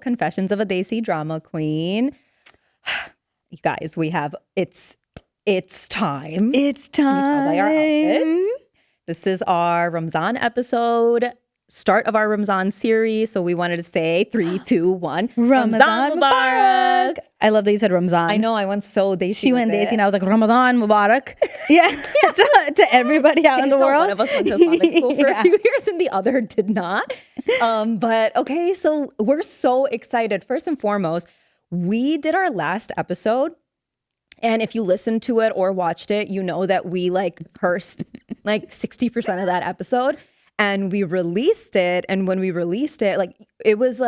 Confessions of a Desi Drama Queen. You guys, it's time. It's time. By our outfits. This is our Ramadan episode, start of our Ramadan series. So we wanted to say 3, 2, 1. Ramadan Mubarak. I love that you said Ramzan. I know, I went so Desi. She went Desi and I was like, Ramadan Mubarak. Yeah. to everybody out in the world. One of us went to Islamic school for a few years and the other did not. But okay, so we're so excited. First and foremost, we did our last episode. And if you listened to it or watched it, you know that we cursed 60% of that episode. And we released it. And when we released it, it was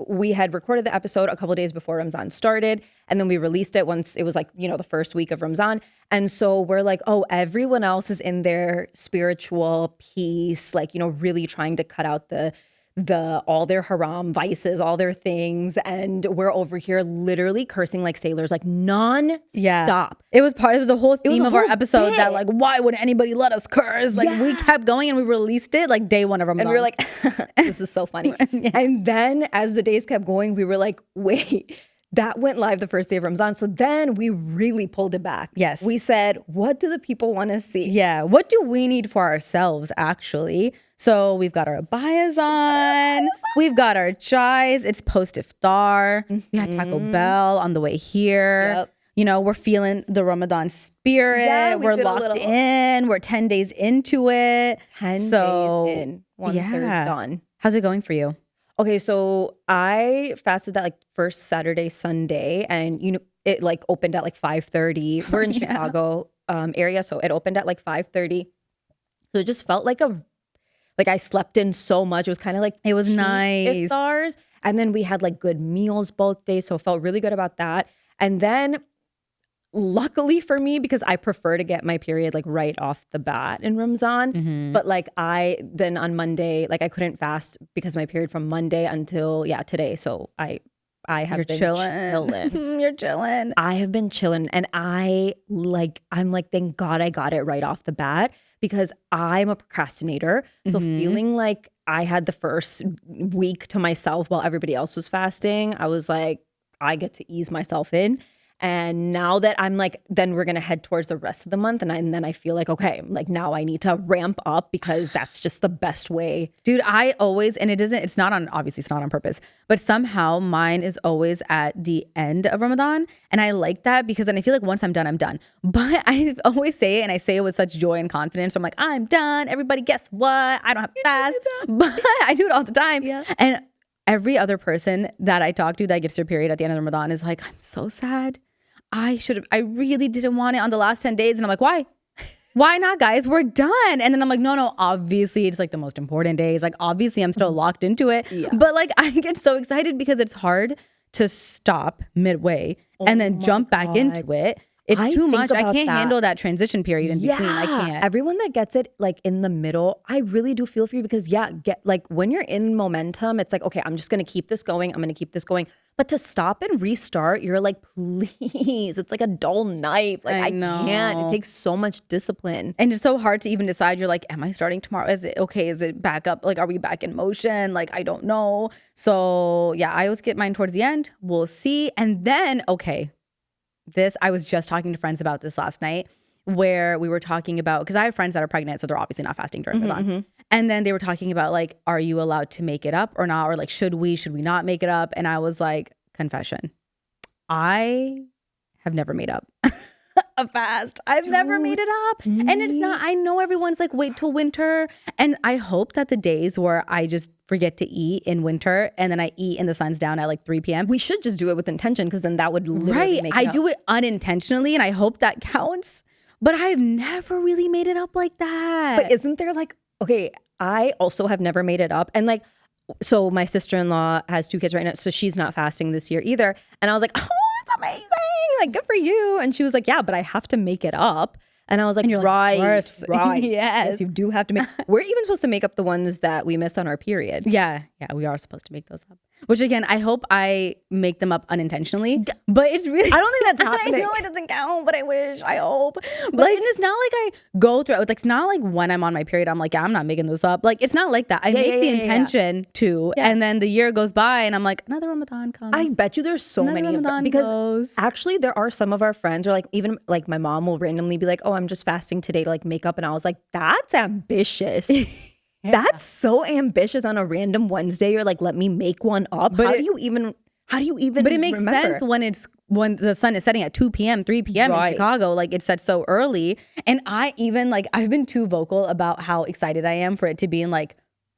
we had recorded the episode a couple of days before Ramadan started. And then we released it once it was the first week of Ramadan. And so we're like, oh, everyone else is in their spiritual peace, really trying to cut out all their haram vices, all their things. And we're over here literally cursing like sailors, non-stop. Yeah. It was a whole theme of our episode that why would anybody let us curse? We kept going and we released it day one of Ramadan. And we were like, this is so funny. Yeah. And then as the days kept going, we were like, wait, that went live the first day of Ramadan. So then we really pulled it back. Yes. We said, what do the people want to see? Yeah. What do we need for ourselves, actually? So we've got our abayas on. We've got our chais. It's post-iftar. We had Taco Bell on the way here. Yep. We're feeling the Ramadan spirit. Yeah, we're locked in. We're 10 days into it. 10 days in. 1/3 done. How's it going for you? Okay, so I fasted that first Saturday, Sunday, and it opened at 5:30. We're in Chicago area, so it opened at 5:30. So it just felt I slept in so much. It was kind of it was nice. Iftars. And then we had good meals both days, so it felt really good about that. And then luckily for me, because I prefer to get my period right off the bat in Ramadan, but then on Monday, I couldn't fast because my period from Monday until today. So I have been chilling. You're chilling. I have been chilling, and I'm thank God I got it right off the bat because I'm a procrastinator. So feeling I had the first week to myself while everybody else was fasting, I was like, I get to ease myself in. And now that I'm then we're going to head towards the rest of the month. And then I feel okay, now I need to ramp up because that's just the best way. Dude, I always, and it's not on purpose, but somehow mine is always at the end of Ramadan. And I like that because then I feel once I'm done, I'm done. But I always say it and I say it with such joy and confidence. So I'm I'm done. Everybody, guess what? I don't have to fast. But I do it all the time. Yeah. And every other person that I talk to that gets their period at the end of Ramadan is I'm so sad. I really didn't want it on the last 10 days. And I'm like, why? Why not, guys? We're done. And then I'm like, no, obviously it's the most important days. Obviously I'm still locked into it. Yeah. But I get so excited because it's hard to stop midway and then jump back into it. It's too much. I can't handle that transition period in between. I can't. Everyone that gets it in the middle, I really do feel for you because when you're in momentum, it's okay, I'm just going to keep this going. I'm going to keep this going. But to stop and restart, you're please, it's a dull knife. I can't. It takes so much discipline. And it's so hard to even decide. You're am I starting tomorrow? Is it okay? Is it back up? Are we back in motion? I don't know. So yeah, I always get mine towards the end. We'll see. And then, I was just talking to friends about this last night where we were talking about, because I have friends that are pregnant, so they're obviously not fasting during Ramadan. And then they were talking about are you allowed to make it up or not? Or should we not make it up? And I was confession. I have never made up a fast. I've never made it up. And it's not, I know everyone's wait till winter. And I hope that the days where I just forget to eat in winter and then I eat and the sun's down at 3 p.m. We should just do it with intention because then that would literally make it up. do it unintentionally and I hope that counts. But I've never really made it up like that. But isn't there okay, I also have never made it up. And so my sister-in-law has 2 kids right now. So she's not fasting this year either. And I was like, oh, it's amazing. Good for you. And she was like, yeah, but I have to make it up. And I was like, right. Yes, you do have to make. We're even supposed to make up the ones that we missed on our period. Yeah, we are supposed to make those up. which again, I hope I make them up unintentionally, but it's really, I don't think that's happening. I know it doesn't count, but I wish, I hope. But like, and it's not like I go through it. Like, it's not like when I'm on my period, I'm like, yeah, I'm not making this up. Like, it's not like that. I make the intention to, and then the year goes by and I'm like, another Ramadan comes. I bet you there's so many of them, because actually there are some of our friends, or like even like my mom will randomly be like, oh, I'm just fasting today to like make up. And I was like, that's ambitious. That's so ambitious on a random Wednesday. You're like, let me make one up. But how do you even But it makes sense when the sun is setting at 2 p.m., 3 p.m. in Chicago. Like, it's set so early. And I even like, I've been too vocal about how excited I am for it to be in like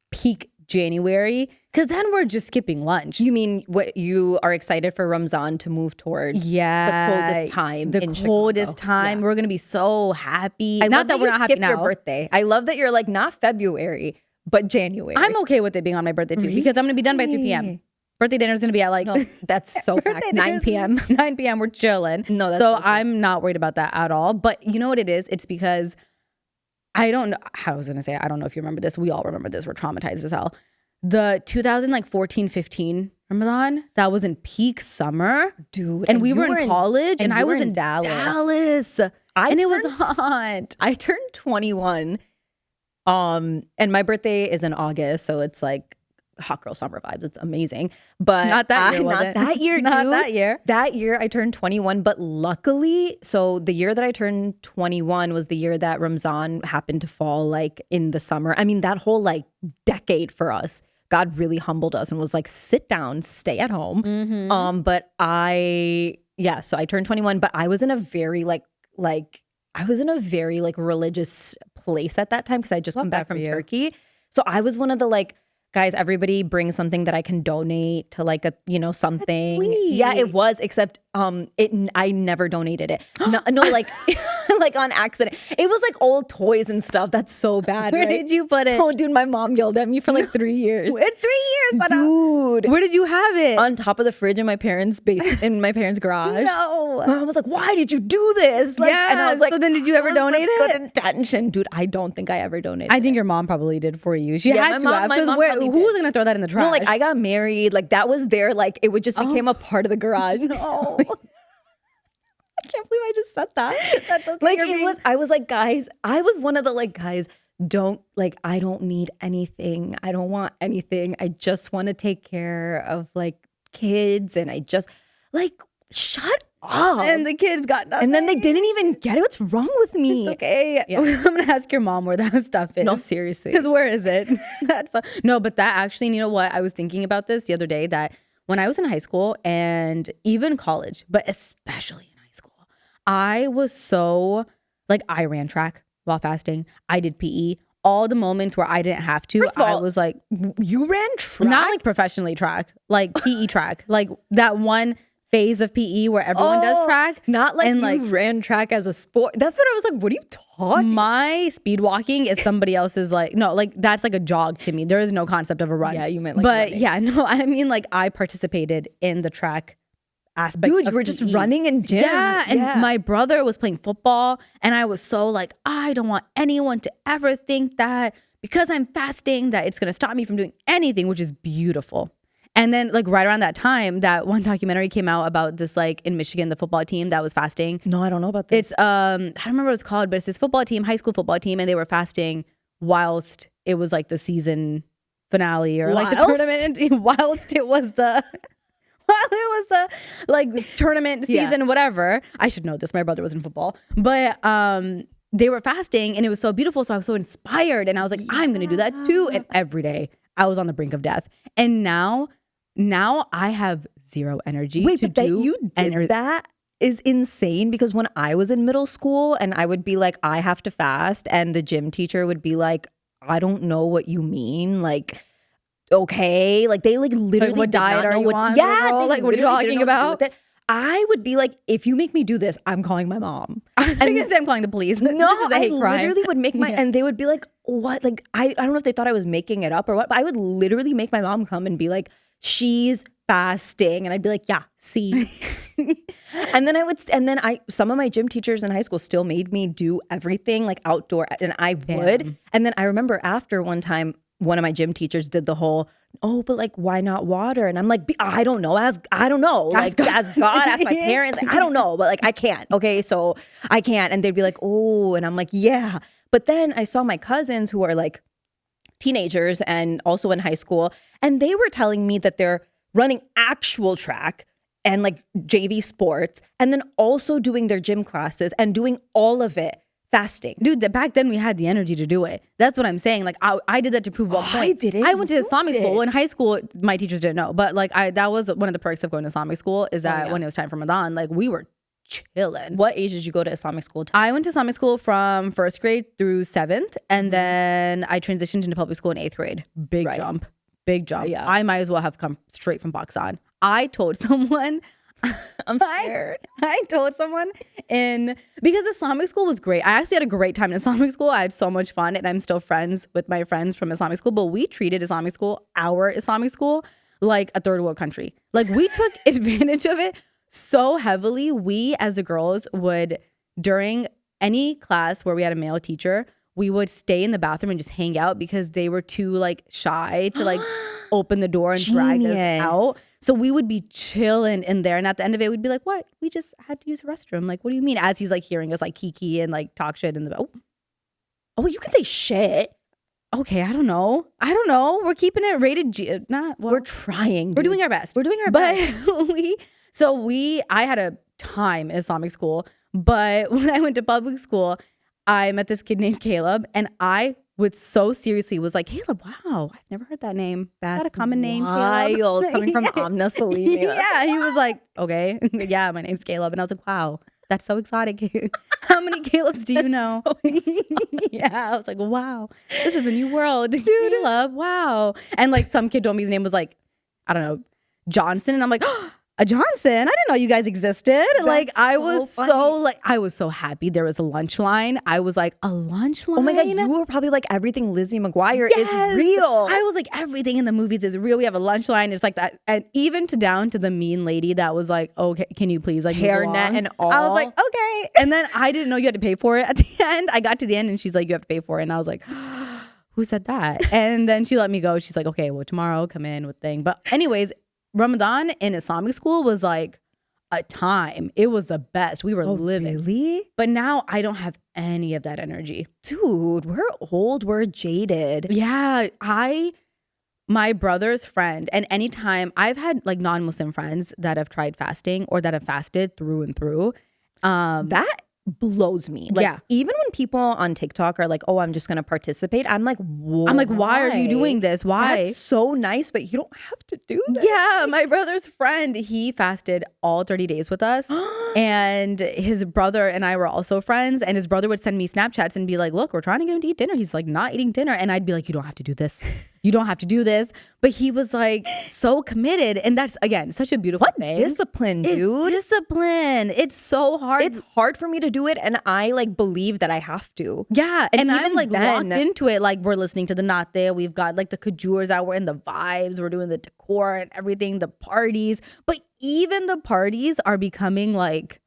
peak January, because then we're just skipping lunch. You mean what, you are excited for Ramadan to move towards the coldest time? The coldest time. We're gonna be so happy. Not that we're not happy now. Your birthday. I love that you're like, not February, but January. I'm okay with it being on my birthday too, because I'm gonna be done by 3 p.m. Birthday dinner is gonna be at like, no, that's so fact. 9 p.m. 9 p.m. We're chilling. No, that's so I'm not worried about that at all. But you know what it is? It's because I don't know. I was gonna say, I don't know if you remember this. We all remember this. We're traumatized as hell. The 2014-15 Ramadan, that was in peak summer, dude, and we were in college, and I was in Dallas, and it was hot. I turned 21, and my birthday is in August, so it's like hot girl summer vibes. It's amazing, but not that year. Not that year. That year I turned 21, but luckily, so the year that I turned 21 was the year that Ramadan happened to fall like in the summer. I mean, that whole like decade for us, God really humbled us and was like, sit down, stay at home. But so I turned 21, but I was in a very religious place at that time, because I just come back from Turkey. So I was one of the like, guys, everybody bring something that I can donate to like a, something. Yeah, it was, except I never donated it. No, like like on accident. It was like old toys and stuff. That's so bad. Where did you put it? Oh, dude, my mom yelled at me for like 3 years. 3 years, dude. Where did you have it? On top of the fridge in my parents' in my parents' garage. No. My mom was like, why did you do this? Like, and I was like, so then did you ever donate it? Good intention. Dude, I don't think I ever donated I think your mom probably did for you. She had to have, because who's going to throw that in the trash? No, like I got married. Like that was there. Like it would just became a part of the garage. No. I can't believe I just said that. That's okay. Like I was like, guys, I was one of the like, guys, I don't need anything. I don't want anything. I just want to take care of like kids. And I just like, shut up. And the kids got nothing. And then they didn't even get it. What's wrong with me? It's okay. Yeah. I'm going to ask your mom where that stuff is. No, seriously. Because where is it? No, but that actually, you know what? I was thinking about this the other day, that when I was in high school and even college, but especially in high school, I was so, like, I ran track while fasting. I did PE. All the moments where I didn't have to, I was like, you ran track? Not like professionally track, like PE track. Like that one phase of PE where everyone does track. Not like you ran track as a sport. That's what I was like, what are you talking? My speed walking is somebody else's like, no, like that's like a jog to me. There is no concept of a run. Yeah, you meant like But running. yeah, no, I mean like I participated in the track aspect. Dude, you were just running in gym. Yeah, and my brother was playing football and I was so like, I don't want anyone to ever think that because I'm fasting that it's going to stop me from doing anything, which is beautiful. And then like right around that time, that one documentary came out about this like in Michigan, the football team that was fasting. No, I don't know about this. It's I don't remember what it's called, but it's this football team, high school football team, and they were fasting whilst it was like the season finale or like the tournament. Whilst it was the like tournament season, whatever. I should know this. My brother was in football, but they were fasting and it was so beautiful. So I was so inspired, and I was like, I'm going to do that too. And every day I was on the brink of death, and now I have zero energy. Wait, but that you did that is insane, because when I was in middle school and I would be like, I have to fast, and the gym teacher would be like, I don't know what you mean, like, okay, like they like literally like, what diet are you on? Yeah, like what are you talking about? I would be like, if you make me do this, I'm calling my mom. I'm gonna say I'm calling the police. No, this is a hate crime. I literally would make my, and they would be like, what? Like, I don't know if they thought I was making it up or what, but I would literally make my mom come and be like, she's fasting. And I'd be like, yeah, see. and then some of my gym teachers in high school still made me do everything like outdoor, and I would. And then I remember after one time, one of my gym teachers did the whole, oh, but like, why not water? And I'm like, I don't know. I don't know. Like, ask God, ask my parents. Like, I don't know, but like, I can't. Okay, so I can't. And they'd be like, oh, and I'm like, yeah. But then I saw my cousins who are like teenagers and also in high school, and they were telling me that they're running actual track and like JV sports, and then also doing their gym classes and doing all of it fasting. Dude, back then we had the energy to do it. That's what I'm saying. Like I did that to prove one point. I didn't. I went to Islamic school. In high school, my teachers didn't know. But like that was one of the perks of going to Islamic school is that when it was time for Ramadan, like we were chilling. What age did you go to Islamic school? I went to Islamic school from 1st grade through 7th. And then I transitioned into public school in 8th grade. Big jump. Big jump. Yeah. I might as well have come straight from Pakistan. I told someone... I'm scared. I told someone because Islamic school was great. I actually had a great time in Islamic school. I had so much fun, and I'm still friends with my friends from Islamic school. But we treated Islamic school, our Islamic school, like a third world country. Like we took advantage of it so heavily. We as the girls would, during any class where we had a male teacher, we would stay in the bathroom and just hang out because they were too like shy to like open the door and drag us out. So we would be chilling in there. And at the end of it, we'd be like, what? We just had to use a restroom. Like, what do you mean? As he's like hearing us like kiki and like talk shit in the, Oh, you can say shit. Okay, I don't know. We're keeping it rated G. We're trying. Dude. We're doing our best. I had a time in Islamic school, but when I went to public school, I met this kid named Caleb, and I would so seriously was like, Caleb, wow, I've never heard that name. That's not a common name, Caleb. Coming from Amna Salimi. Yeah, he was like, okay, yeah, my name's Caleb. And I was like, wow, that's so exotic. How many Calebs do you know? Yeah, I was like, wow, this is a new world. Caleb, wow. And like some kid told me his name was like, I don't know, Johnson. And I'm like, oh, a Johnson. I didn't know you guys existed. That's like I so was funny. I was so happy there was a lunch line. I was like, a lunch line? Oh my God, you were probably like, everything Lizzie McGuire is real. I was like, everything in the movies is real. We have a lunch line. It's like that. And even down to the mean lady that was like, okay, can you please like hairnet and all. I was like, okay. And then I didn't know you had to pay for it at the end. I got to the end and she's like, you have to pay for it. And I was like, who said that? And then she let me go. She's like, okay, well, tomorrow come in with thing. But anyways, Ramadan in Islamic school was like a time. It was the best. We were living. Really? But now I don't have any of that energy. Dude, we're old. We're jaded. Yeah. My brother's friend, and anytime I've had like non-Muslim friends that have tried fasting or that have fasted through and through. That blows me. Like, yeah. Even when people on TikTok are like, oh, I'm just going to participate. I'm like, why? Why are you doing this? Why? That's so nice, but you don't have to do that. Yeah. My brother's friend, he fasted all 30 days with us. And his brother and I were also friends. And his brother would send me Snapchats and be like, look, we're trying to get him to eat dinner. He's like not eating dinner. And I'd be like, you don't have to do this. You don't have to do this. But he was like so committed. And that's, again, such a beautiful thing. Discipline, dude. It's discipline. It's so hard. It's hard for me to do it. And I like believe that I have to. Yeah. And I'm like then, locked into it. Like we're listening to the Not There. We've got like the kajurs out. We're in the vibes. We're doing the decor and everything, the parties. But even the parties are becoming like,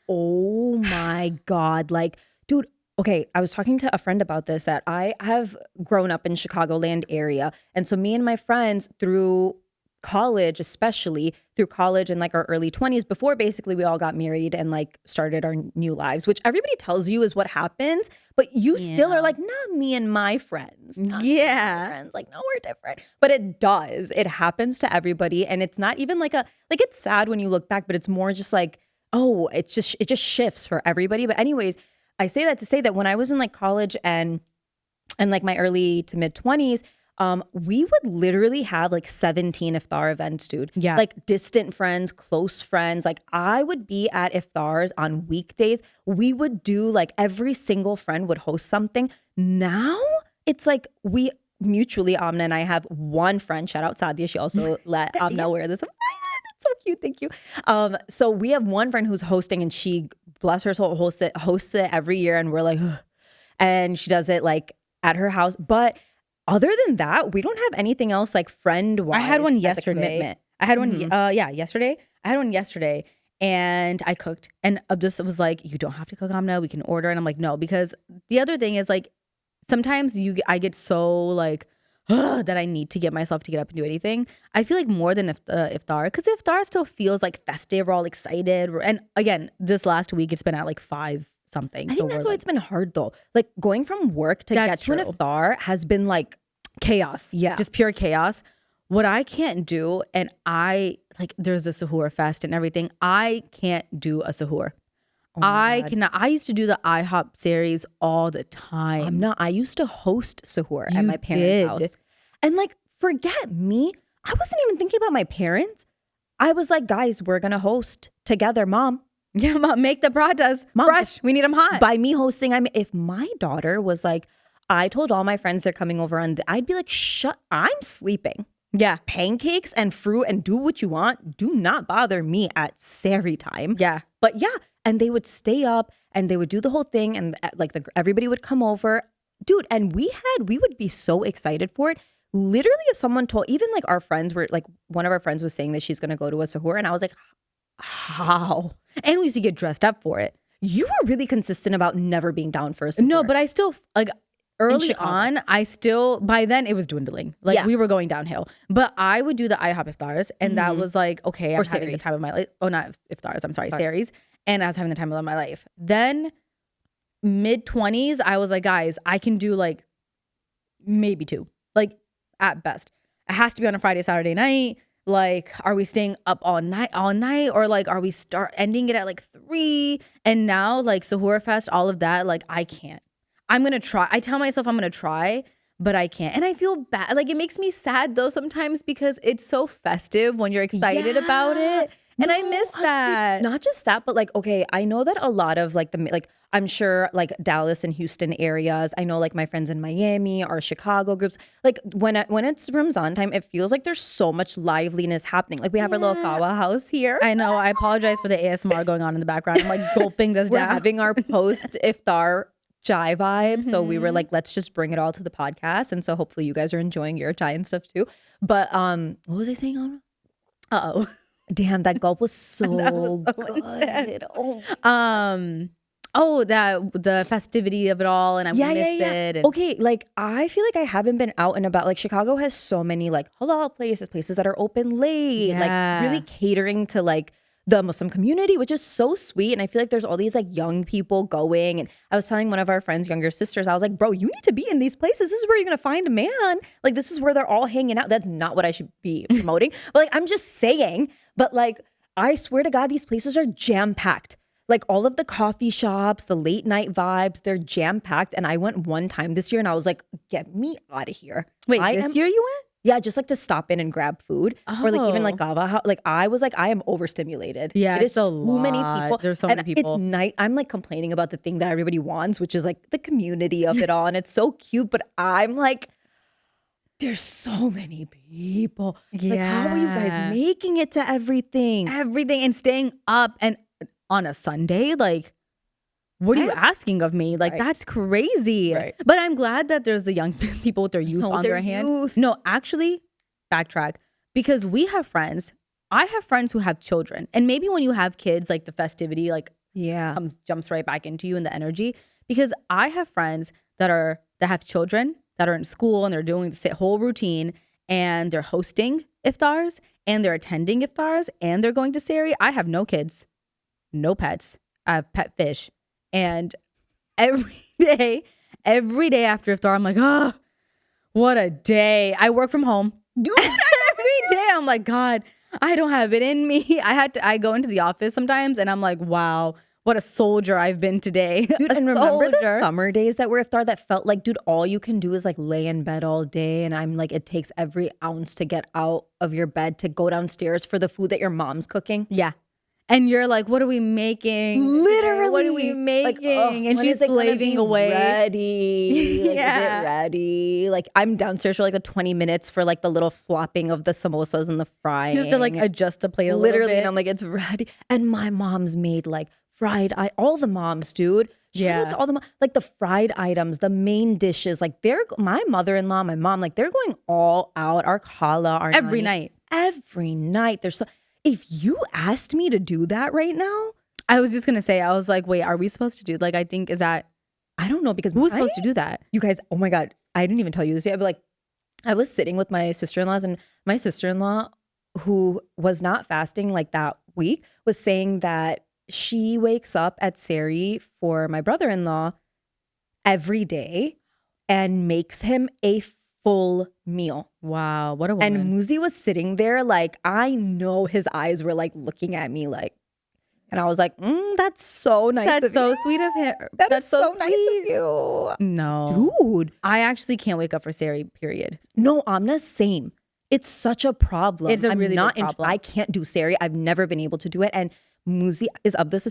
oh my God. Like, dude, okay, I was talking to a friend about this, that I have grown up in Chicagoland area. And so me and my friends through college, especially through college in like our early 20s, before basically we all got married and like started our new lives, which everybody tells you is what happens, but you still are like, not me and my friends. Not me and my friends. Like, no, we're different. But it does. It happens to everybody. And it's not even like it's sad when you look back, but it's more just like, oh, it just shifts for everybody. But anyways, I say that to say that when I was in like college and like my early to mid 20s, we would literally have like 17 iftar events, dude. Yeah. Like distant friends, close friends. Like I would be at iftars on weekdays. We would do like every single friend would host something. Now it's like we mutually, Amna and I have one friend, shout out Sadia. She also let Amna wear this. So cute, thank you. So we have one friend who's hosting, and she, bless her soul, hosts it every year, and we're like, ugh. And she does it like at her house. But other than that, we don't have anything else like friend-wise. I had one yesterday. Yesterday. I had one yesterday, and I cooked, and Abdus was like, "You don't have to cook, Amna. We can order." And I'm like, "No," because the other thing is like sometimes I get so like that I need to get myself to get up and do anything. I feel like more than iftar, because iftar still feels like festive. We're all excited. And again, this last week it's been at like 5 something. I think that's why it's been hard though. Like going from work to get to an iftar has been like chaos. Yeah. Just pure chaos. What I can't do, and I like there's a suhoor fest and everything. I can't do a suhoor. I cannot. I used to do the IHOP series all the time. I used to host suhoor at my parents' house. And like, forget me. I wasn't even thinking about my parents. I was like, guys, we're going to host together, mom. Yeah, mom, make the parathas. Mom, fresh. We need them hot. By me hosting, if my daughter was like, I told all my friends they're coming over on, I'd be like, I'm sleeping. Yeah. Pancakes and fruit and do what you want. Do not bother me at Sari time. Yeah. But yeah. And they would stay up and they would do the whole thing. And like everybody would come over. Dude, and we would be so excited for it. Literally, if someone told, even like our friends were like, one of our friends was saying that she's going to go to a suhoor. And I was like, how? And we used to get dressed up for it. You were really consistent about never being down for a suhoor. No, but I still, like, early on, by then it was dwindling. Like we were going downhill. But I would do the IHOP iftars. And that was like, okay, I'm having the time of my life. Oh, not iftars, I'm sorry, saris. And I was having the time of my life. Then mid-20s, I was like, guys, I can do like maybe 2. Like at best. It has to be on a Friday, Saturday night. Like, are we staying up all night? Or like, are we ending it at like 3? And now like Suhoor Fest, all of that, like I can't. I'm going to try. I tell myself I'm going to try, but I can't. And I feel bad. Like it makes me sad though sometimes because it's so festive when you're excited about it. And I miss that. Not just that, but like, okay, I know that a lot of like I'm sure like Dallas and Houston areas, I know like my friends in Miami or Chicago groups, like when it's Ramadan time, it feels like there's so much liveliness happening. Like we have our little kawa house here. I know. I apologize for the ASMR going on in the background. I'm like gulping this down. We're having our post iftar chai vibe. So we were like, let's just bring it all to the podcast. And so hopefully you guys are enjoying your chai and stuff too. But what was I saying, Anna? Uh-oh. Damn, that gulp was so good. The festivity of it all, and I miss it. And okay, like I feel like I haven't been out and about. Like Chicago has so many like halal places that are open late, like really catering to like the Muslim community, which is so sweet. And I feel like there's all these like young people going. And I was telling one of our friends' younger sisters, I was like, bro, you need to be in these places. This is where you're going to find a man. Like, this is where they're all hanging out. That's not what I should be promoting. But like, I'm just saying. But like, I swear to God, these places are jam-packed. Like all of the coffee shops, the late night vibes, they're jam-packed. And I went one time this year and I was like, get me out of here. Wait, this year you went? Yeah, just like to stop in and grab food. Or like even like Gava. Like I was like, I am overstimulated. Yeah, it is so many people. There's so many people. It's night. I'm like complaining about the thing that everybody wants, which is like the community of it all. And it's so cute. But I'm like, there's so many people. Yeah. Like, how are you guys making it to everything? Everything and staying up and on a Sunday, like. What are you asking of me? Like, that's crazy. Right. But I'm glad that there's the young people with their youth on their hands. No, actually, backtrack. Because we have friends. I have friends who have children. And maybe when you have kids, like the festivity, like jumps right back into you and the energy. Because I have friends that have children that are in school and they're doing the whole routine and they're hosting iftars and they're attending iftars and they're going to Sari. I have no kids, no pets. I have pet fish. And every day after iftar, I'm like, oh, what a day. I work from home. Dude, every day I'm like, God, I don't have it in me. I go into the office sometimes and I'm like, wow, what a soldier I've been today. Dude, and remember the summer days that were iftar that felt like, dude, all you can do is like lay in bed all day. And I'm like, it takes every ounce to get out of your bed to go downstairs for the food that your mom's cooking. Yeah. And you're like, what are we making? Literally. What are we making? Like, and she's slaving away. Ready. Like, is it ready? Like, I'm downstairs for like the 20 minutes for like the little flopping of the samosas and the frying. Just to like adjust the plate a little bit. And I'm like, it's ready. And my mom's made like all the moms, dude. Shout out to all the like the fried items, the main dishes. Like my mother-in-law, my mom, like they're going all out. Our khala, our every nani, night. Every night. There's so. If you asked me to do that right now, I was just gonna say, I was like, wait, are we supposed to do? Like, I think I don't know because who's supposed to do that? You guys, oh my God, I didn't even tell you this yet. But like, I was sitting with my sister-in-laws, and my sister-in-law, who was not fasting like that week, was saying that she wakes up at Sari for my brother-in-law every day and makes him a full meal. Wow, what a woman. And Muzi was sitting there like, I know his eyes were like looking at me like, and I was like, that's so nice That's of so you. sweet of him. That's so sweet. nice of you. No. Dude. I actually can't wake up for Sari, period. No, Amna, same. It's such a problem. It's a really big problem. I can't do Sari. I've never been able to do it. And Muzi is Abdus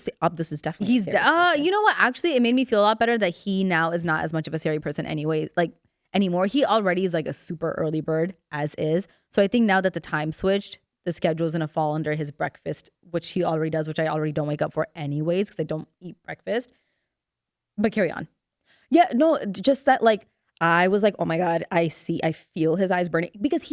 is definitely He's a Sari person. you know what? Actually, it made me feel a lot better that he now is not as much of a Sari person anyway, like anymore. He already is like a super early bird as is. So I think now that the time switched, the schedule is going to fall under his breakfast, which he already does, which I already don't wake up for anyways because I don't eat breakfast. But carry on. Yeah, no, just that like I was like, oh my God, I feel his eyes burning because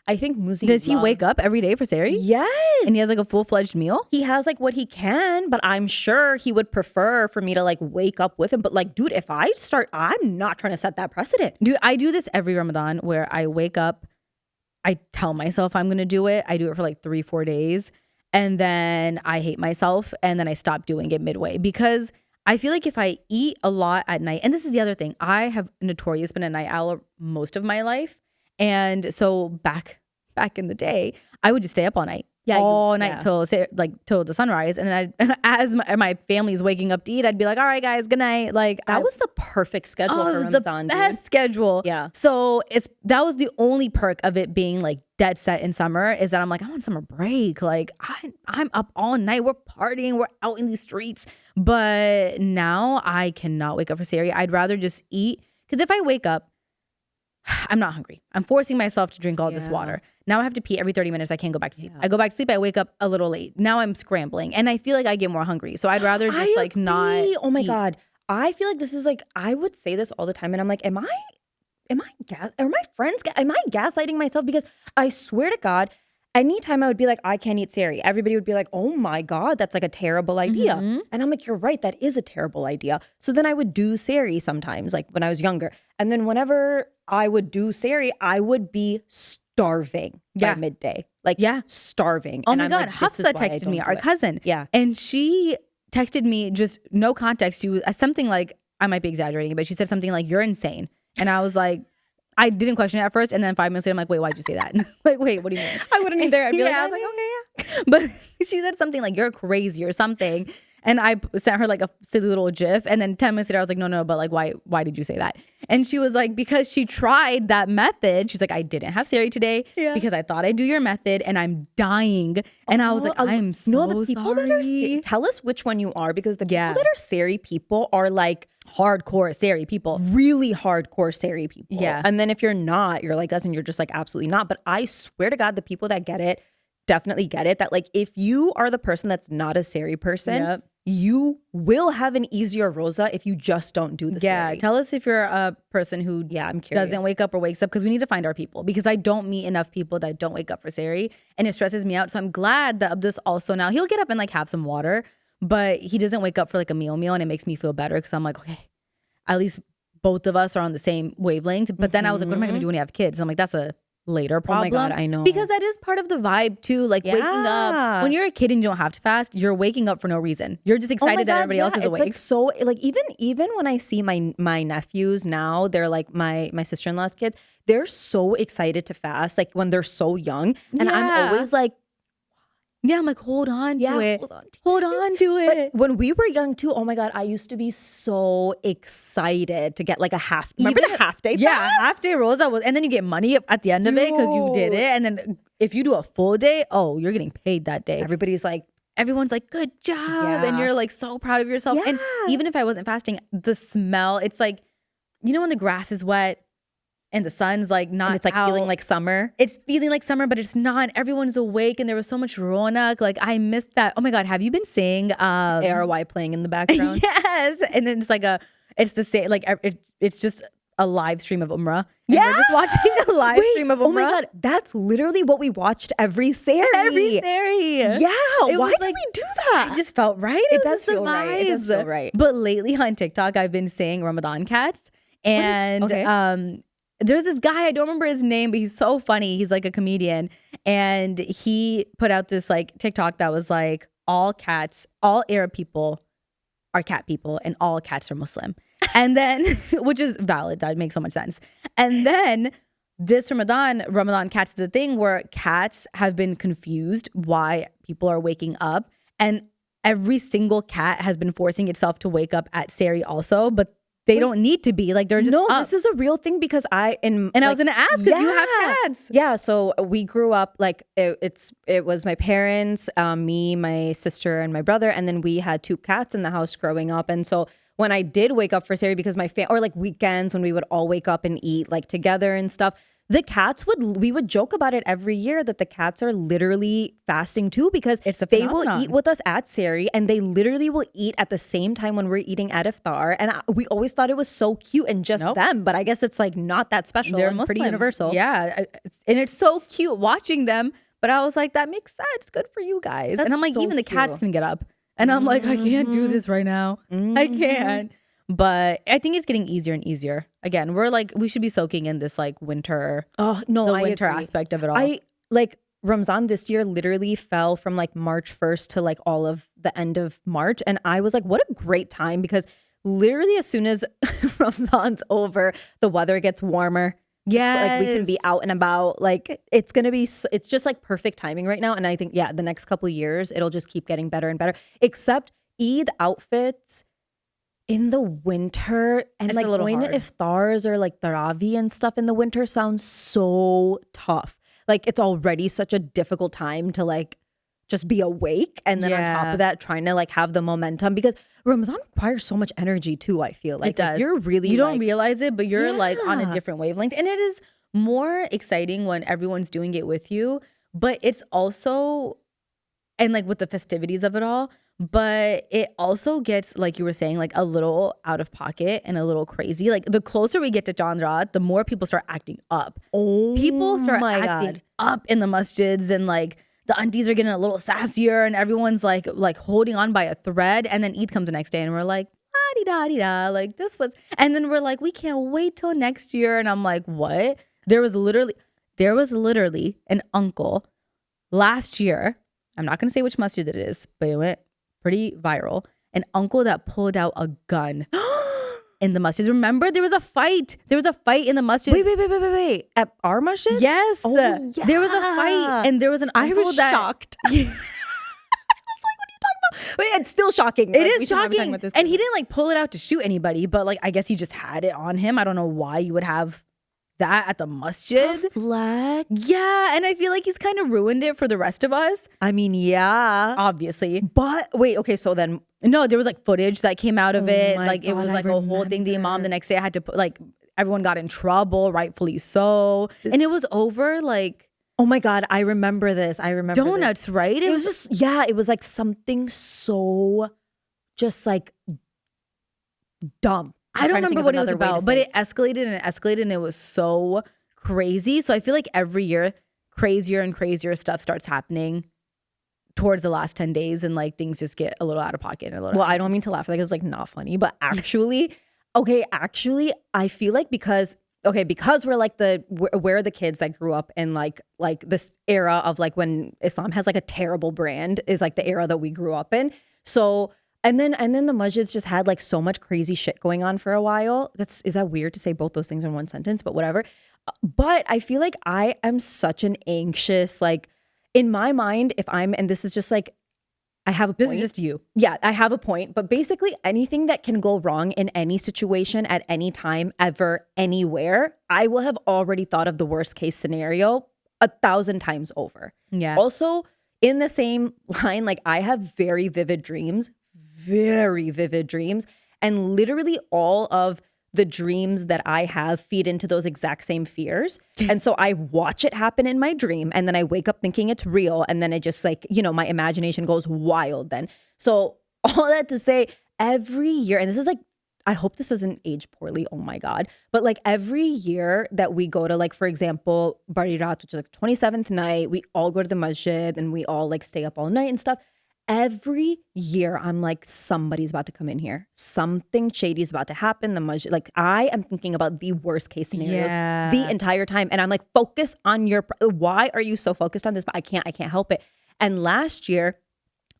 I think Muzi Does he wake up every day for Sari? Yes. And he has like a full-fledged meal? He has like what he can, but I'm sure he would prefer for me to like wake up with him. But like, dude, if I start, I'm not trying to set that precedent. Dude, I do this every Ramadan where I wake up, I tell myself I'm going to do it. I do it for like 3-4 days. And then I hate myself. And then I stop doing it midway because I feel like if I eat a lot at night, and this is the other thing, I have notoriously been a night owl most of my life. And so back in the day, I would just stay up all night. All night till the sunrise. And then as my family's waking up to eat, I'd be like, all right, guys, good night. Like that was the perfect schedule for Ramadan, the best schedule. Yeah. So that was the only perk of it being like dead set in summer is that I'm like, I'm on summer break. Like I'm up all night. We're partying. We're out in these streets. But now I cannot wake up for Sari. I'd rather just eat. Because if I wake up, I'm not hungry. I'm forcing myself to drink all this water. Now I have to pee every 30 minutes. I can't go back to sleep. I go back to sleep. I wake up a little late. Now I'm scrambling and I feel like I get more hungry. So I'd rather just like not Oh my eat. God. I feel like this is like, I would say this all the time and I'm like, am I gaslighting myself? Because I swear to God, anytime I would be like, I can't eat Sari, everybody would be like, oh my God, that's like a terrible idea. Mm-hmm. And I'm like, you're right, that is a terrible idea. So then I would do Sari sometimes, like when I was younger. And then whenever I would do Sari, I would be starving by midday. Like, starving. Oh and my I'm God, like, Hafsa texted me, our cousin. Yeah. And she texted me, just no context. She was something like, I might be exaggerating, but she said something like, you're insane. And I was like, I didn't question it at first. And then 5 minutes later, I'm like, wait, why'd you say that? Like, wait, what do you mean? I wouldn't either. I'd be like, I was like, okay, yeah. But she said something like, you're crazy or something. And I sent her like a silly little gif. And then 10 minutes later, I was like, no, but like, why did you say that? And she was like, because she tried that method. She's like, I didn't have Sari today because I thought I'd do your method and I'm dying. And I was like, I'm so the people sorry. That are tell us which one you are, because the people that are Sari people are like hardcore Sari people. Really hardcore Sari people. Yeah. And then if you're not, you're like us and you're just like absolutely not. But I swear to God, the people that get it definitely get it. That like if you are the person that's not a Sari person, you will have an easier rosa if you just don't do the Sari. Tell us if you're a person who I'm curious. doesn't wake up or wakes up, because we need to find our people, because I don't meet enough people that don't wake up for Sari and it stresses me out. So I'm glad that Abdus also now, he'll get up and like have some water, but he doesn't wake up for like a meal and it makes me feel better because I'm like, okay, at least both of us are on the same wavelength. But then I was like, what am I going to do when I have kids? I'm like, that's a later problem. Oh my God, I know. Because that is part of the vibe too. Like waking up, when you're a kid and you don't have to fast, you're waking up for no reason. You're just excited that everybody else is awake. Like so like even when I see my nephews now, they're like my sister-in-law's kids, they're so excited to fast, like when they're so young. And I'm always like, I'm like, hold on to it. Hold on to it. But when we were young too, oh my God, I used to be so excited to get like a half. Remember the half day? Yeah, half day rosa was, and then you get money at the end of it because you did it. And then if you do a full day, you're getting paid that day. Everyone's like, good job. And you're like so proud of yourself. And even if I wasn't fasting, the smell, it's like, you know, when the grass is wet and the sun's like not and it's like out. feeling like summer. It's feeling like summer, but it's not. Everyone's awake and there was so much ronak. Like I missed that. Oh my God, have you been seeing ARY playing in the background? Yes. And then it's like it's the same, like it's just a live stream of Umrah. And we're just watching a live stream of Umrah. Oh my God, that's literally what we watched every Sari. Yeah. Why did we do that? It just felt right. It does feel right. It does feel right. But lately on TikTok, I've been saying Ramadan cats. And there's this guy, I don't remember his name, but he's so funny. He's like a comedian. And he put out this like TikTok that was like, all Arab people are cat people and all cats are Muslim. And then, which is valid. That makes so much sense. And then this Ramadan cats is a thing where cats have been confused why people are waking up. And every single cat has been forcing itself to wake up at Sari also, but they don't need to be. Like, they're just up. This is a real thing because I was going to ask because you have cats. Yeah, so we grew up like it was my parents, me, my sister, and my brother, and then we had 2 cats in the house growing up. And so when I did wake up for Sari, because or like weekends when we would all wake up and eat like together and stuff, the cats we would joke about it every year that the cats are literally fasting too, because they will eat with us at Sari and they literally will eat at the same time when we're eating at iftar. And we always thought it was so cute and just them, but I guess it's like not that special. They're and pretty universal. Yeah, and it's so cute watching them. But I was like, that makes sense. Good for you guys. And I'm like, even the cats can get up. And I'm like, I can't do this right now. I can't. But I think it's getting easier and easier. Again, we should be soaking in this like winter. Oh no, the winter aspect of it all. I like Ramzan this year literally fell from like March 1st to like all of the end of March, and I was like, what a great time, because literally as soon as Ramzan's over, the weather gets warmer. Yeah, like we can be out and about. Like it's just like perfect timing right now. And I think the next couple of years it'll just keep getting better and better. Except Eid outfits in the winter and it's like going to iftars or like tarawih and stuff in the winter sounds so tough. Like it's already such a difficult time to like just be awake, and then on top of that trying to like have the momentum, because Ramadan requires so much energy too. I feel like, it does. You don't realize it, but you're like on a different wavelength, and it is more exciting when everyone's doing it with you. But it's also, and like with the festivities of it all, but it also gets, like you were saying, like a little out of pocket and a little crazy. Like the closer we get to Chandra, the more people start acting up. People start acting up in the masjids, and like the aunties are getting a little sassier, and everyone's like holding on by a thread. And then Eid comes the next day, and we're like, da-di-da-di-da, like this was, and then we're like, we can't wait till next year. And I'm like, what? There was literally an uncle last year. I'm not going to say which masjid it is, but it went pretty viral. An uncle that pulled out a gun in the masjid. Remember, there was a fight. There was a fight in the masjid. Wait. At our masjid? Yes. Oh, yeah. There was a fight, and there was an uncle shocked. I was like, what are you talking about? Wait, it's still shocking. It is shocking. And he didn't like pull it out to shoot anybody, but like I guess he just had it on him. I don't know why you would have that at the masjid. A flag? Yeah, and I feel like he's kind of ruined it for the rest of us. I mean, yeah. Obviously. But wait, okay, so then... No, there was like footage that came out of it. Like it was like a whole thing. The imam the next day had to put, like, everyone got in trouble, rightfully so. And it was over like... Oh my God, I remember this. Donuts, right? It was just, it was like something so just like dumb. I don't remember what it was about, but it escalated and it was so crazy. So I feel like every year, crazier and crazier stuff starts happening towards the last 10 days, and like things just get a little out of pocket. I don't mean to laugh, like it's like not funny, but actually, I feel like because we're like we're the kids that grew up in like this era of like when Islam has like a terrible brand, is like the era that we grew up in. So and then the masjids just had like so much crazy shit going on for a while. Is that weird to say both those things in one sentence? But whatever. But I feel like I am such an anxious, like in my mind, and this is just like, I have a point. This is just you. Yeah, I have a point. But basically anything that can go wrong in any situation at any time, ever, anywhere, I will have already thought of the worst case scenario 1,000 times over. Yeah. Also, in the same line, like I have very vivid dreams. And literally all of the dreams that I have feed into those exact same fears. And so I watch it happen in my dream, and then I wake up thinking it's real. And then it just like, my imagination goes wild then. So all that to say, every year, and this is like, I hope this doesn't age poorly. Oh my God. But like every year that we go to, like, for example, Barirat, which is like 27th night, we all go to the masjid and we all like stay up all night and stuff. every year I'm like, somebody's about to come in here. Something shady is about to happen. The masjid, like I am thinking about the worst case scenarios the entire time. And I'm like, focus on why are you so focused on this? But I can't help it. And last year,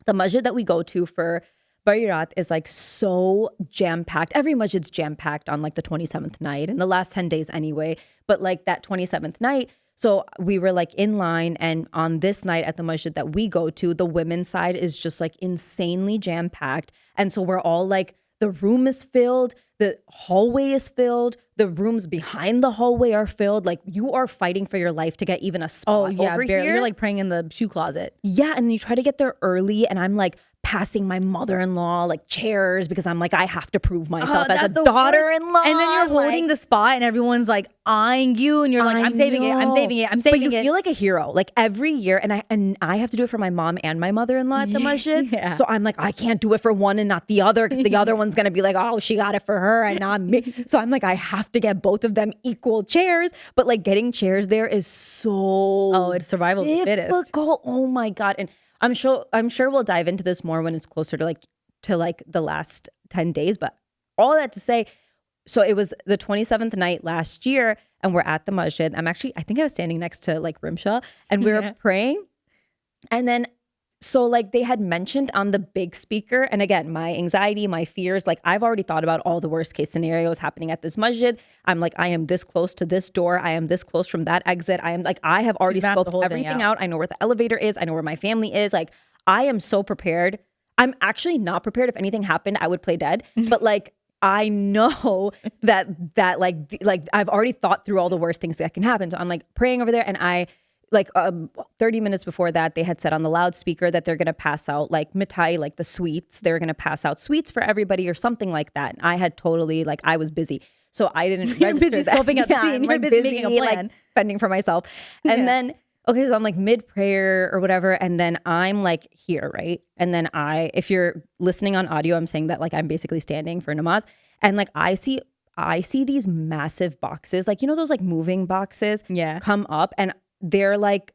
the masjid that we go to for Barirat is like so jam-packed. Every masjid's jam-packed on like the 27th night and the last 10 days anyway. But like that 27th night, so we were like in line, and on this night at the masjid that we go to, the women's side is just like insanely jam-packed. And so we're all like, the room is filled, the hallway is filled, the rooms behind the hallway are filled. Like you are fighting for your life to get even a spot over here. You're like praying in the shoe closet. Yeah, and you try to get there early, and I'm like passing my mother-in-law like chairs because I'm like, I have to prove myself as a daughter-in-law. And then you're holding the spot and everyone's like eyeing you and you're like, I'm saving it. But you feel like a hero like every year. And I have to do it for my mom and my mother-in-law at the masjid. Yeah. So I'm like, I can't do it for one and not the other because the other one's going to be like, oh, she got it for her and not me. So I'm like, I have to get both of them equal chairs. But like getting chairs there is so it's survival of the fittest. Oh my God. And I'm sure we'll dive into this more when it's closer to like the last 10 days. But all that to say, so it was the 27th night last year, and we're at the masjid. I think I was standing next to like Rimsha, and we were praying. And then, so like they had mentioned on the big speaker, and again, my anxiety, my fears, like I've already thought about all the worst case scenarios happening at this masjid. I'm like, I am this close to this door. I am this close from that exit. I have already scoped everything out. I know where the elevator is. I know where my family is. Like I am so prepared. I'm actually not prepared. If anything happened, I would play dead. But like, I know that like I've already thought through all the worst things that can happen. So I'm like praying over there, and 30 minutes before that, they had said on the loudspeaker that they're going to pass out like mithai, like the sweets. They're going to pass out sweets for everybody or something like that. And I had totally, like, I was busy. So I didn't register busy scoping out the scene. You're busy making a plan. Like, fending for myself. And then, okay, so I'm like mid prayer or whatever. And then I'm like here, right? And then if you're listening on audio, I'm saying that like I'm basically standing for namaz. And like I see these massive boxes, like, you know, those like moving boxes come up, and they're like,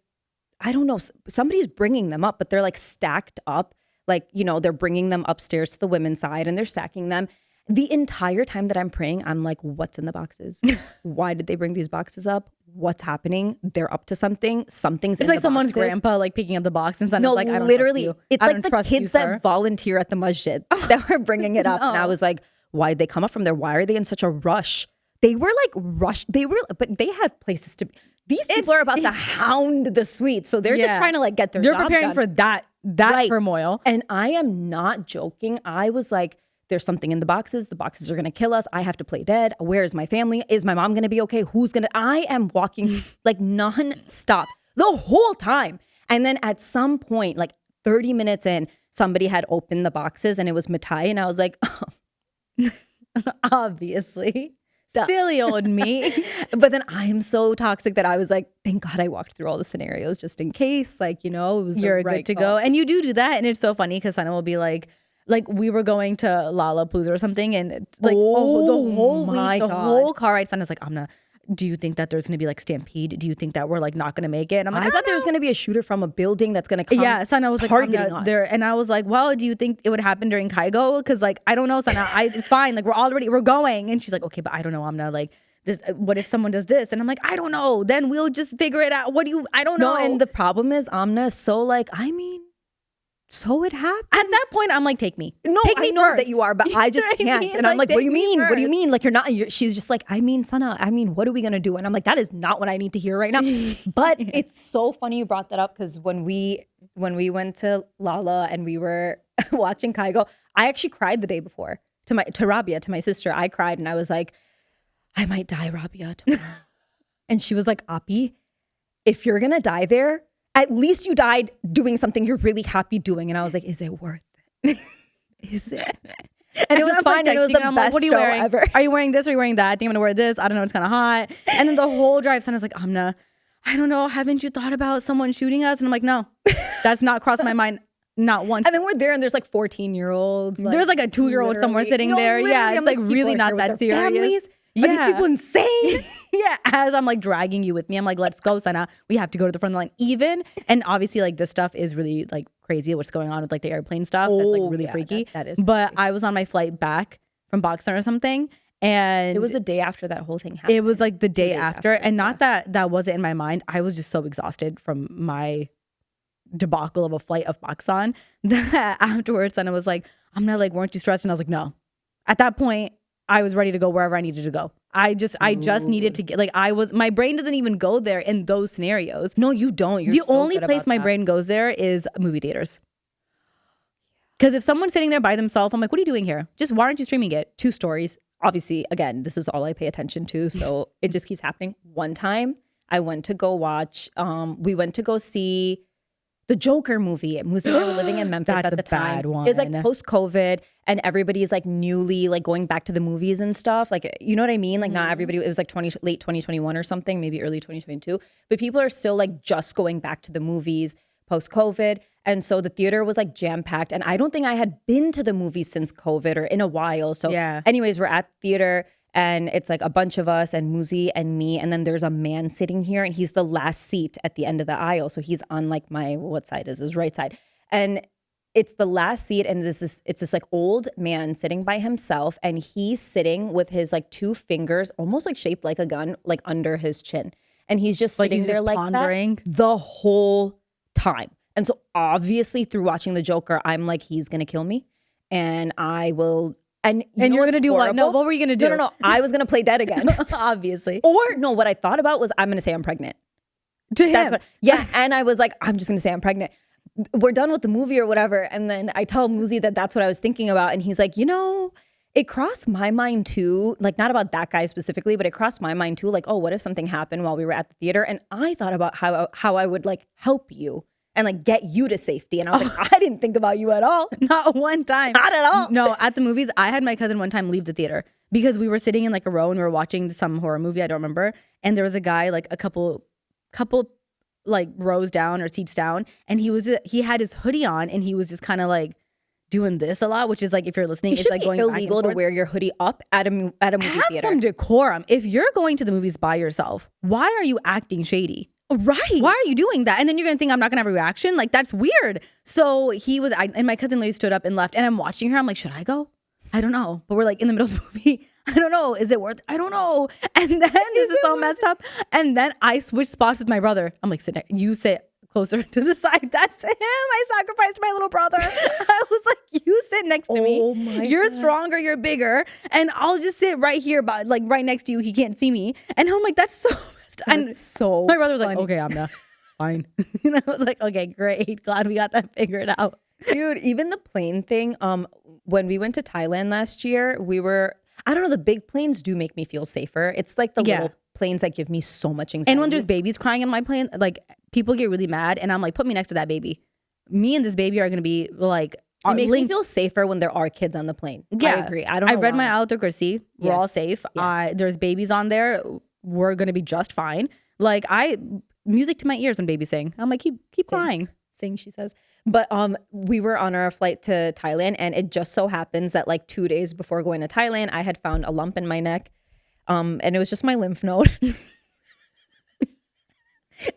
I don't know, somebody's bringing them up, but they're like stacked up. Like, you know, they're bringing them upstairs to the women's side and they're stacking them. The entire time that I'm praying, I'm like, what's in the boxes? Why did they bring these boxes up? What's happening? They're up to something. Something's in the boxes. It's like someone's grandpa like picking up the box and no, like, I don't literally, trust you. It's like the kids that volunteer at the masjid that were bringing it up. And I was like, why'd they come up from there? Why are they in such a rush? They were like rushed. But they have places to be. These people are about to hound the sweets. So they're just trying to like get their job done. They're preparing for that turmoil. And I am not joking. I was like, there's something in the boxes. The boxes are going to kill us. I have to play dead. Where is my family? Is my mom going to be okay? I am walking like nonstop the whole time. And then at some point, like 30 minutes in, somebody had opened the boxes and it was mithai. And I was like, oh. Obviously. Silly old me. But then I'm so toxic that I was like, thank God I walked through all the scenarios just in case, like, you know, it was you're right good to go. And you do that. And it's so funny because Sana will be like we were going to Lollapalooza or something. And it's like the whole car ride, Sana's like, Amna, do you think that there's going to be like stampede? Do you think that we're like not going to make it? And I'm like, I thought there was going to be a shooter from a building that's going to come. Yeah, Sana was like, there, and I was like, well, do you think it would happen during Kaigo? Because like, I don't know, Sana, it's fine. Like we're going. And she's like, okay, but I don't know. I'm not like this. What if someone does this? And I'm like, I don't know. Then we'll just figure it out. I don't know. No, and the problem is Amna is so like, I mean, so it happens. At that point, I'm like, take me. No, take me I know first. that you are, but I just can't. And I'm like, what do you mean? What do you mean? Like, you're not, she's just like, I mean, Sana, what are we going to do? And I'm like, that is not what I need to hear right now. But it's so funny you brought that up because when we went to Lala and we were watching Kaigo, I actually cried the day before to Rabia, to my sister. I cried and I was like, I might die, Rabia, tomorrow. And she was like, Api, if you're going to die there, at least you died doing something you're really happy doing. And I was like, is it worth it? Is it? And it was fine. And it was the best like, what are you wearing? Ever. Are you wearing this? Are you wearing that? I think I'm going to wear this. I don't know. It's kind of hot. And then the whole drive, Sana's like, Amna, I don't know. Haven't you thought about someone shooting us? And I'm like, no, that's not crossed my mind. Not once. And then we're there and there's like 14-year-olds. Like, there's like a 2-year-old somewhere sitting there. Yeah, it's like really not that serious. Families. Are these people insane? Yeah, as I'm like dragging you with me, I'm like, let's go, Sana. We have to go to the front of the line. Even, and obviously like this stuff is really like crazy what's going on with like the airplane stuff. That's like really freaky. That is but crazy. I was on my flight back from Boston or something. And It was the day after that whole thing happened. it was like the day after. And not yeah. that wasn't in my mind. I was just so exhausted from my debacle of a flight of Pakistan that afterwards, and I was like, I'm not like, weren't you stressed? And I was like, no. At that point, I was ready to go wherever I needed to go. I just needed to get, like, my brain doesn't even go there in those scenarios. No, you don't. You're The so only good place about my that. brain goes there is movie theaters. Because if someone's sitting there by themselves, I'm like, what are you doing here? Just why aren't you streaming it? 2 stories. Obviously, again, this is all I pay attention to, so it just keeps happening. One time, I went to go watch. We went to go see the Joker movie. Muzi and I were living in Memphis That's at a the time. bad one. It's like post-COVID, and everybody's like newly like going back to the movies and stuff. Like, you know what I mean? Like, not everybody. It was like late 2021 or something, maybe early 2022. But people are still like just going back to the movies post-COVID. And so the theater was like jam-packed. And I don't think I had been to the movies since COVID or in a while. So Yeah. anyways, we're at theater and it's like a bunch of us and Muzi and me. And then there's a man sitting here and he's the last seat at the end of the aisle. So he's on like what side is his right side. And it's the last seat and it's this like old man sitting by himself. And he's sitting with his like 2 fingers, almost like shaped like a gun, like under his chin. And he's just sitting he's there just like pondering that the whole time. And so obviously through watching the Joker, I'm like, he's going to kill me and I will. And And you're going to do what? No, what were you going to do? No. I was going to play dead again. Obviously. Or no, what I thought about was I'm going to say I'm pregnant. To him. That's what, yeah. And I was like, I'm just going to say I'm pregnant. We're done with the movie or whatever. And then I tell Muzi that that's what I was thinking about. And he's like, it crossed my mind too, like not about that guy specifically, but it crossed my mind too. Like, oh, what if something happened while we were at the theater? And I thought about how I would like help you and like get you to safety. And I was like, I didn't think about you at all. Not one time. Not at all. No, at the movies, I had my cousin one time leave the theater because we were sitting in like a row and we were watching some horror movie. I don't remember. And there was a guy like a couple like rows down or seats down. And he had his hoodie on and he was just kind of like doing this a lot, which is like, if you're listening, it's like going illegal to wear your hoodie up at a movie Have theater. some decorum. If you're going to the movies by yourself, why are you acting shady? Right. Why are you doing that? And then you're going to think I'm not going to have a reaction? Like, that's weird. So and my cousin literally stood up and left. And I'm watching her. I'm like, should I go? I don't know. But we're like in the middle of the movie. I don't know. Is it worth? I don't know. And then this is so messed up. And then I switched spots with my brother. I'm like, sit next. You sit closer to the side. That's him. I sacrificed my little brother. I was like, you sit next to me. You're stronger. You're bigger. And I'll just sit right here, like right next to you. He can't see me. And I'm like, that's so messed up. And so my brother was like, funny. okay, I'm not fine. And I was like, okay, great. Glad we got that figured out. Dude, even the plane thing, when we went to Thailand last year, I don't know, the big planes do make me feel safer. It's like the little planes that give me so much anxiety. And when there's babies crying in my plane, like people get really mad and I'm like, put me next to that baby. Me and this baby are going to be like, it makes me feel safer when there are kids on the plane. Yeah. I agree. I don't know I read why. my Ayatul Kursi. We're all Yes. safe. Yes. There's babies on there. We're going to be just fine. Like music to my ears when babies sing. I'm like, keep crying. Sing, she says. But we were on our flight to Thailand and it just so happens that like 2 days before going to Thailand, I had found a lump in my neck. And it was just my lymph node.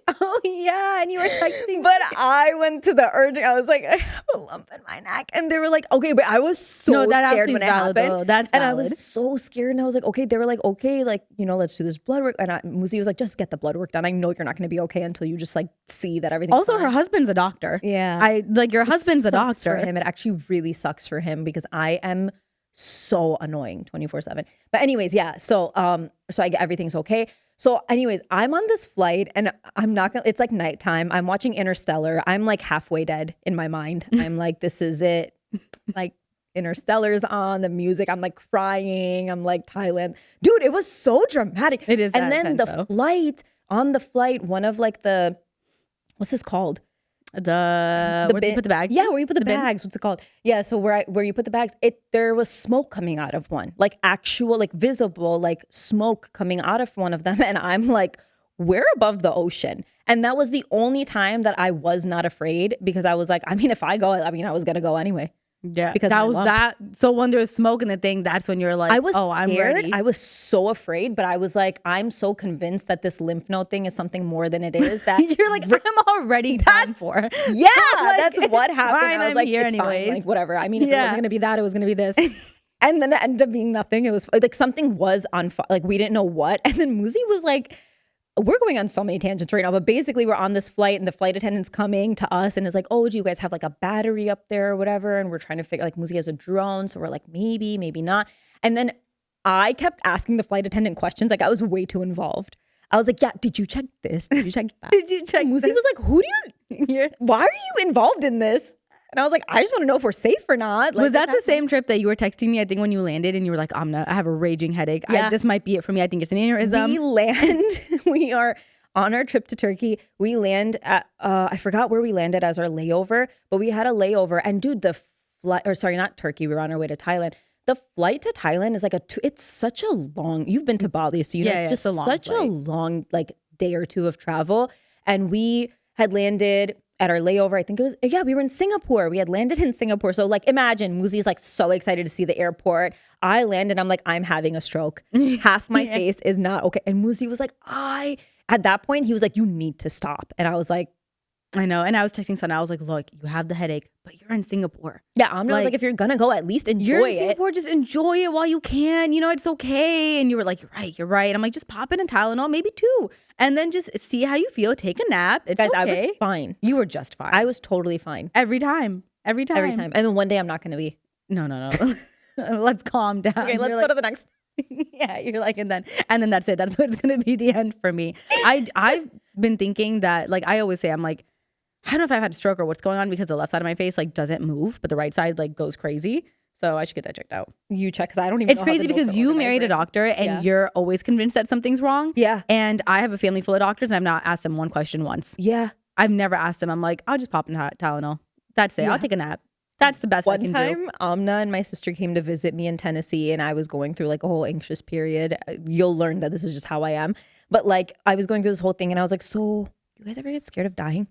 Oh yeah, and you were texting. But I went to the urgent. I was like, I have a lump in my neck. And they were like, okay, but I was so scared when it happened. Though. That's and valid. I was so scared. And I was like, okay, they were like, okay, like, let's do this blood work. And Muzi was like, just get the blood work done. I know you're not going to be okay until you just like see that everything's Also, fine. her husband's a doctor. Yeah. Your husband's a Sucks doctor. for him. It actually really sucks for him because I am so annoying 24/7. But anyways, yeah. So I get everything's okay. So anyways, I'm on this flight and I'm not gonna, it's like nighttime. I'm watching Interstellar. I'm like halfway dead in my mind. I'm like, this is it. Like Interstellar's on the music. I'm like crying. I'm like Thailand. Dude, it was so dramatic. It is And that then intense, the though. on the flight, one of like what's this called? Where do you put the bags? Yeah, where you put the bin? bags. What's it called? Yeah, so where you put the bags, there was smoke coming out of one, like actual, like visible, like smoke coming out of one of them, and I'm like, we're above the ocean, and that was the only time that I was not afraid because I was like, I mean, if I go, I mean, I was gonna go anyway. Yeah, because that my was mom- that. So when there's smoke in the thing, that's when you're like, I was oh, I'm scared. ready. I was so afraid, but I was like, I'm so convinced that this lymph node thing is something more than it is. That You're like, I'm already done for. yeah, Like, that's what it's happened. fine, I was I'm like, here it's fine. anyways. Like whatever. I mean, if it Yeah. wasn't gonna be that, it was gonna be this. And then it ended up being nothing. It was like something was on fire. Like we didn't know what. And then Muzi was like, we're going on so many tangents right now, but basically we're on this flight and the flight attendant's coming to us and is like, oh, do you guys have like a battery up there or whatever? And we're trying to figure like Muzi has a drone. So we're like, maybe, maybe not. And then I kept asking the flight attendant questions. Like I was way too involved. I was like, yeah, did you check this? Did you check that? Did you check? Muzi was like, why are you involved in this? And I was like, I just want to know if we're safe or not. Like, Was that the same trip that you were texting me? I think when you landed and you were like, Amna, I have a raging headache. Yeah. This might be it for me. I think it's an aneurysm. We land, we are on our trip to Turkey. We land at, I forgot where we landed as our layover, but we had a layover. And dude, the flight, or sorry, not Turkey. We were on our way to Thailand. The flight to Thailand is like it's such a long, you've been to Bali, so you know, Yeah, it's just it's a long such a flight. long, like day or two of travel. And we had landed at our layover. I think it was, yeah, we were in Singapore. We had landed in Singapore. So like, imagine Muzi's like so excited to see the airport. I landed, I'm like, I'm having a stroke. Half my face is not okay. And Muzi was like, at that point, he was like, you need to stop. And I was like, I know. And I was texting Sana. I was like, look, you have the headache, but you're in Singapore. yeah, I was like, if you're gonna go, at least enjoy You're in it. Singapore, just enjoy it while you can. You know, it's okay. And you were like, you're right. I'm like, just pop in a Tylenol, maybe 2. And then just see how you feel. Take a nap. It's Guys, okay. I was fine. You were just fine. I was totally fine. Every time. Every time. Every time. And then one day I'm not gonna be. No. Let's calm down. Okay, let's You're go like, to the next. yeah, you're like, and then that's it. That's what's gonna be the end for me. I've been thinking that, like I always say, I'm like, I don't know if I've had a stroke or what's going on because the left side of my face like doesn't move, but the right side like goes crazy. So I should get that checked out. You check, because I don't even It's know how crazy the because notes are you organized married a right now. doctor and Yeah. you're always convinced that something's wrong. Yeah. And I have a family full of doctors and I've not asked them one question once. Yeah. I've never asked them. I'm like, I'll just pop in Tylenol. That's it. Yeah. I'll take a nap. That's the best I One can do. time, Amna and my sister came to visit me in Tennessee, and I was going through like a whole anxious period. You'll learn that this is just how I am. But like, I was going through this whole thing, and I was like, so you guys ever get scared of dying?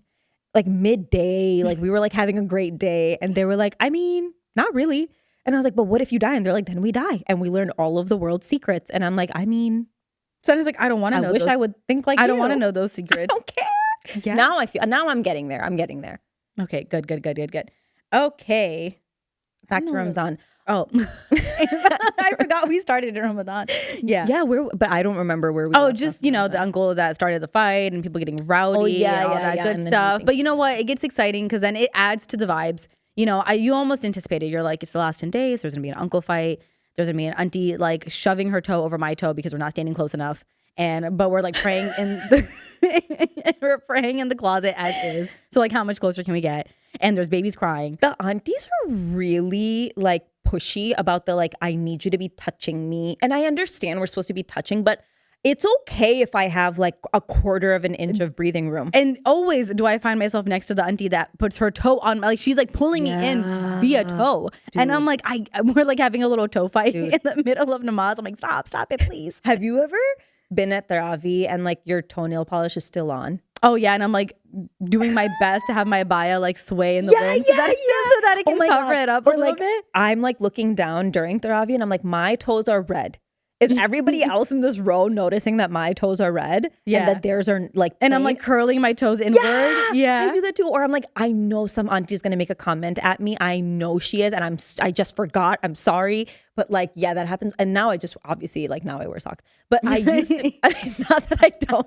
Like midday, like we were like having a great day, and they were like, I mean, not really. And I was like, but what if you die? And they're like, then we die. And we learned all of the world's secrets. And I'm like, I mean, So it's like, I don't want to know. I wish I would think like I don't you. want to know those I secrets. don't care. Yeah. Now I'm getting there. I'm getting there. Okay. Good. Okay. Back to know. Ramzan. Oh, I forgot we started in Ramadan. Yeah. Yeah, but I don't remember where we Oh, left just, off you know, Ramadan. the uncle that started the fight and people getting rowdy yeah, and all yeah, that yeah, good and then stuff. everything. But you know what? It gets exciting because then it adds to the vibes. You know, you almost anticipated. You're like, it's the last 10 days. There's going to be an uncle fight. There's going to be an auntie like shoving her toe over my toe because we're not standing close enough. But we're like praying in we're praying in the closet as is. So like, how much closer can we get? And there's babies crying. The aunties are really like pushy about the like, I need you to be touching me. And I understand we're supposed to be touching, but it's okay if I have like a quarter of an inch of breathing room. And always do I find myself next to the auntie that puts her toe on, like she's like pulling me in via toe. And I'm like, we're like having a little toe fight in the middle of namaz. I'm like, stop it, please. Have you ever been at Theravi and like your toenail polish is still on? Oh yeah, and I'm like doing my best to have my abaya like sway in the wind so that it can cover it up a little bit. I'm like looking down during Theravi and I'm like, my toes are red. Is everybody else in this row noticing that my toes are red? Yeah. And that theirs are like And I'm plain? like curling my toes inward. Yeah. I do that too. Or I'm like, I know some auntie's gonna make a comment at me. I know she is, and I just forgot. I'm sorry, but like, yeah, that happens. And now I just obviously like now I wear socks, but I used to. Not that I don't.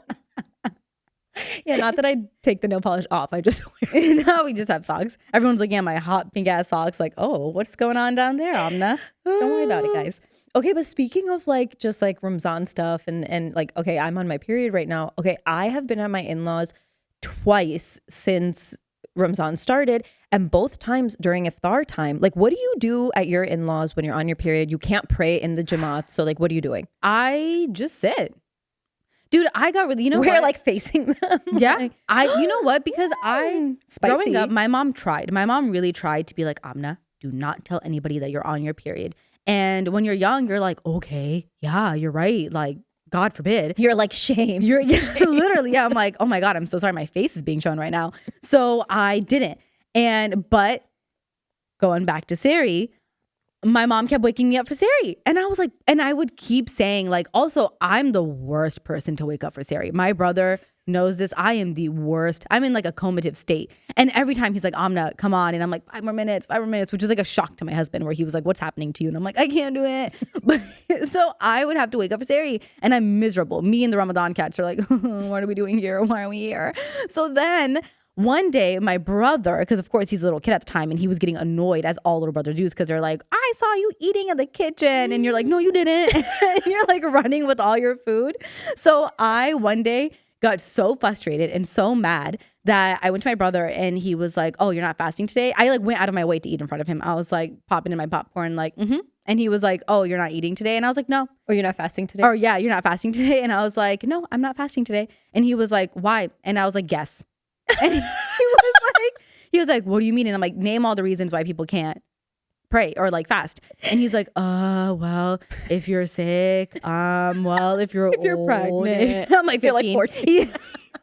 Yeah, not that I take the nail polish off. I just wear. Now we just have socks. Everyone's looking at my hot pink ass socks like, oh, what's going on down there, Amna? Don't worry about it, guys. Okay, but speaking of like just like Ramzan stuff and like, okay, I'm on my period right now. Okay, I have been at my in-laws twice since Ramzan started, and both times during iftar time. Like, what do you do at your in-laws when you're on your period? You can't pray in the jamaat, so like, what are you doing? I just sit. Dude, I got really, you know We're what? like facing them. Yeah, you know what? Because growing Spicy. up, my mom really tried to be like, Amna, do not tell anybody that you're on your period. And when you're young, you're like, okay, yeah, you're right. Like, God forbid. You're like, shame. You're literally, yeah. I'm like, oh my God, I'm so sorry. My face is being shown right now. So I didn't. But going back to Sari, my mom kept waking me up for Sari. And I was like, and I would keep saying, like, also, I'm the worst person to wake up for Sari. My brother knows this. I am the worst. I'm in like a comative state. And every time he's like, Amna, come on. And I'm like, 5 more minutes, which was like a shock to my husband, where he was like, what's happening to you? And I'm like, I can't do it. But so I would have to wake up for Sari, and I'm miserable. Me and the Ramadan cats are like, what are we doing here? Why are we here? So then one day, my brother, because of course he's a little kid at the time, and he was getting annoyed, as all little brothers do, because they're like, I saw you eating in the kitchen. And you're like, no, you didn't. And you're like running with all your food. So I one day got so frustrated and so mad that I went to my brother, and he was like, oh, you're not fasting today? I like went out of my way to eat in front of him. I was like popping in my popcorn like, mm-hmm. And he was like, oh, you're not eating today? And I was like, no. Or you're not fasting today? Or yeah, you're not fasting today? And I was like, no, I'm not fasting today. And he was like, why? And I was like, guess. And he was like, what do you mean? And I'm like, name all the reasons why people can't pray or like fast. And he's like, well, if you're sick, well, if you're pregnant. I'm like, you're like 14.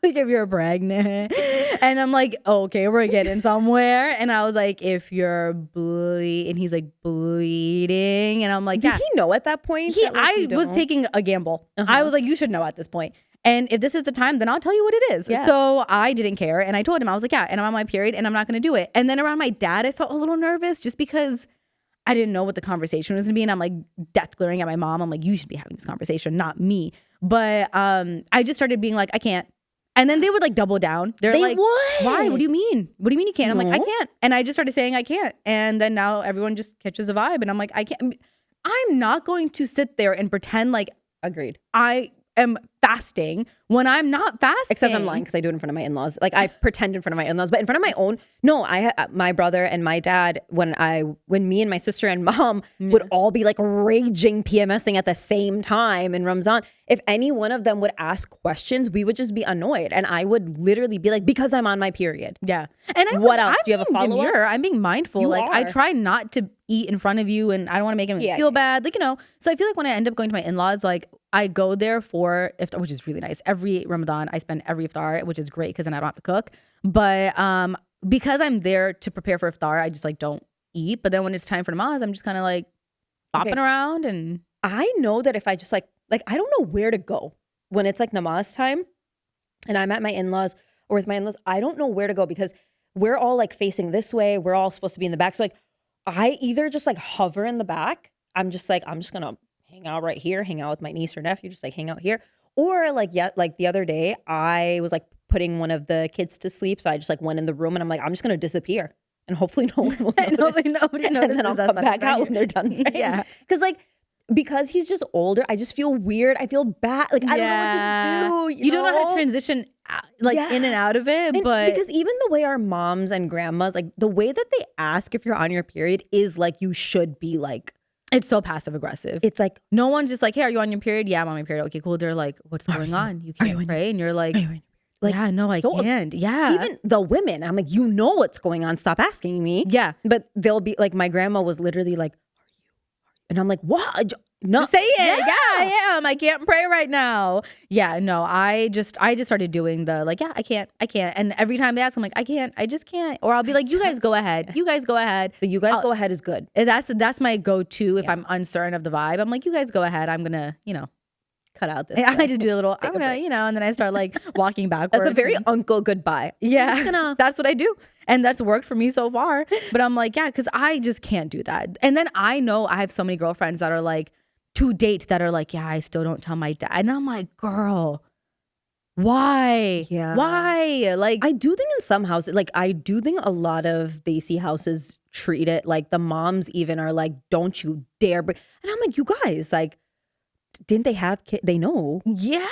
Like if you're pregnant. And I'm like, okay, we're getting somewhere. And I was like, if you're bleeding, and he's like, bleeding. And I'm like, did he know at that point? I was taking a gamble. I was like, you should know at this point. And if this is the time, then I'll tell you what it is. Yeah. So I didn't care. And I told him, I was like, yeah, and I'm on my period and I'm not going to do it. And then around my dad, I felt a little nervous just because I didn't know what the conversation was going to be. And I'm like death glaring at my mom. I'm like, you should be having this conversation, not me. But I just started being like, I can't. And then they would like double down. They're like, would? Why? What do you mean? What do you mean you can't? I'm like, I can't. And I just started saying I can't. And then now everyone just catches a vibe. And I'm like, I can't. I'm not going to sit there and pretend like agreed. I am fasting when I'm not fasting. Except I'm lying because I do it in front of my in-laws. Like I pretend in front of my in-laws, but in front of my own. No, my brother and my dad, when me and my sister and mom would all be like raging PMSing at the same time in Ramadan. If any one of them would ask questions, we would just be annoyed. And I would literally be like, because I'm on my period. Yeah. And what else? Do you have a follow-up? I'm being mindful. Like I try not to eat in front of you, and I don't want to make them feel bad. Like, so I feel like when I end up going to my in-laws, like I go there for iftar, which is really nice. Every Ramadan, I spend every iftar, which is great because then I don't have to cook. But because I'm there to prepare for iftar, I just like don't eat. But then when it's time for namaz, I'm just kind of like bopping around. And I know that if I just like I don't know where to go when it's like namaz time, and I'm at my in-laws or with my in-laws. I don't know where to go because we're all like facing this way. We're all supposed to be in the back. So like I either just like hover in the back. I'm just gonna hang out right here, hang out with my niece or nephew, just like hang out here. Or like the other day, I was like putting one of the kids to sleep, so I just like went in the room and I'm like, I'm just gonna disappear, and hopefully no one will notice. Nobody notices. And then I'll come back out when they're done. Right? Yeah, because he's just older. I just feel weird. I feel bad. Like I don't know what to do. You don't know how to transition in and out of it, but because even the way our moms and grandmas, like the way that they ask if you're on your period is like you should be like. It's so passive aggressive. It's like no one's just like, hey, are you on your period? Yeah, I'm on my period. Okay, cool. They're like, what's going on? You can't pray. And you're like, yeah, no, I can't. Yeah. Even the women, I'm like, you know what's going on. Stop asking me. Yeah. But they'll be like, my grandma was literally like, are you? And I'm like, what? No. Say it. Yeah, I am. I can't pray right now. Yeah, no, I just started doing the like, yeah, I can't. And every time they ask, I'm like, I just can't. Or I'll be like, you guys go ahead. You guys go ahead. The you guys go ahead is good. That's my go-to if I'm uncertain of the vibe. I'm like, you guys go ahead. I'm gonna, cut out this. I just do a little, I'm gonna, and then I start like walking backwards. That's a very uncle goodbye. Yeah, that's what I do. And that's worked for me so far. But I'm like, yeah, because I just can't do that. And then I know I have so many girlfriends that are like, to date, that are like, yeah, I still don't tell my dad. And I'm like, girl, why? Yeah. Why? Like, I do think in some houses, like I do think a lot of Desi houses treat it like the moms even are like, don't you dare. And I'm like, you guys, like, didn't they have kids? They know. Yeah.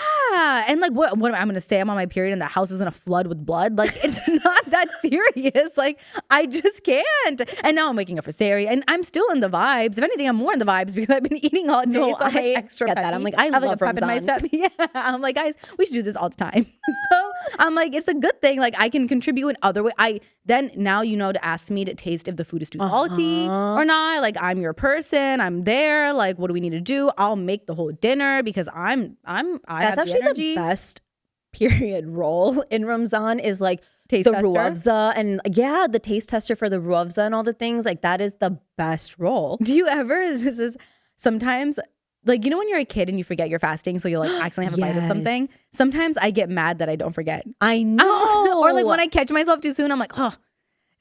And like, what I'm going to say, I'm on my period and the house is going to flood with blood. Like, it's not that serious. Like, I just can't. And now I'm waking up for Sari and I'm still in the vibes. If anything, I'm more in the vibes because I've been eating all day. No, so I'm like extra get that. I'm like, I love Ramadan. Yeah. I'm like, guys, we should do this all the time. So I'm like, it's a good thing. Like, I can contribute in other ways. Now to ask me to taste if the food is too salty or not. Like, I'm your person. I'm there. Like, what do we need to do? I'll make the whole dinner because I that's actually the best period role in Ramzan is like Taste the tester? ruafza and the taste tester for the ruafza and all the things. Like that is the best roll. Do you ever, this is sometimes, like, you know, when you're a kid and you forget you're fasting, so you'll like accidentally have a bite of something. Yes. Sometimes I get mad that I don't forget. I know. Or like when I catch myself too soon, I'm like, oh,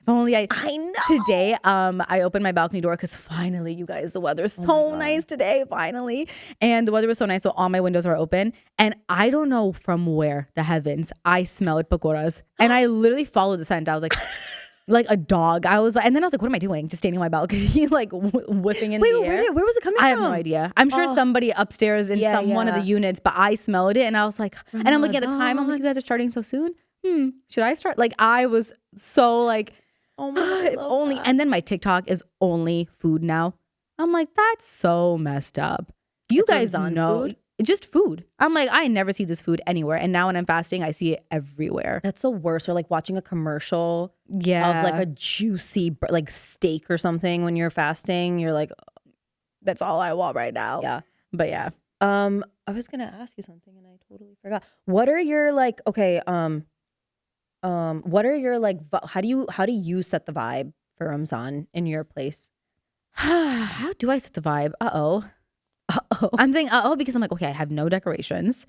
if only I know. Today, I opened my balcony door because finally, you guys, the weather's so nice today, finally. And the weather was so nice, so all my windows are open. And I don't know from where, the heavens, I smelled pakoras. And I literally followed the scent. I was like a dog. I was like, and then I was like, what am I doing? Just standing on my balcony, like whiffing in the air. Where was it coming from? I have no idea. I'm sure somebody upstairs in one of the units, but I smelled it and I was like, and I'm looking at the time, I'm like, you guys are starting so soon? Should I start? Like, I was so like, oh my God, if only. that. And then my TikTok is only food now. I'm like, that's so messed up. You guys know. Food? Just food. I'm like, I never see this food anywhere. And now when I'm fasting, I see it everywhere. That's the worst. Or like watching a commercial of like a juicy like steak or something when you're fasting. You're like, that's all I want right now. yeah. But yeah. I was gonna ask you something and I totally forgot. What are your like? Okay. What are your like? How do you set the vibe for Ramzan in your place? How do I set the vibe? Uh-oh. I'm saying because I'm like, okay, I have no decorations,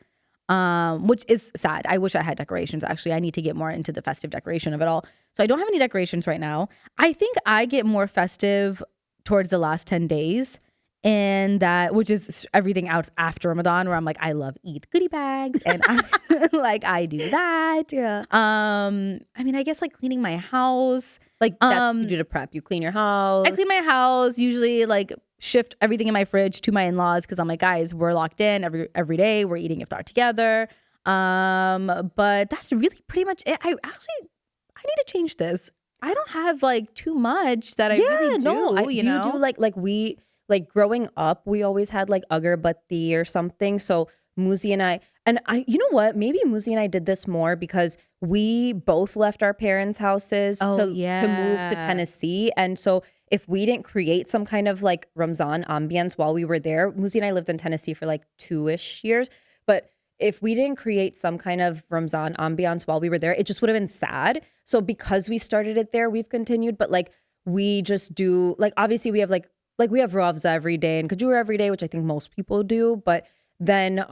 which is sad. I wish I had decorations. Actually, I need to get more into the festive decoration of it all. So I don't have any decorations right now. I think I get more festive towards the last 10 days. And that, which is everything else after Ramadan, where I'm like, I love eat goodie bags, and I do that. Yeah. I mean, I guess like cleaning my house. Like that's what you do to prep. You clean your house. I clean my house, usually like shift everything in my fridge to my in-laws because I'm like, guys, we're locked in every day. We're eating iftar together. But that's really pretty much it. I need to change this. I don't have like too much that I really do. No, you know? do like we. Like growing up, we always had like agarbatti or something. So Muzi and I, you know what? Maybe Muzi and I did this more because we both left our parents' houses to move to Tennessee. And so if we didn't create some kind of like Ramzan ambiance while we were there, Muzi and I lived in Tennessee for like 2-ish years. But if we didn't create some kind of Ramzan ambiance while we were there, it just would have been sad. So because we started it there, we've continued. But like we just do, like obviously we have like we have ruafza every day and kajur every day, which I think most people do. But then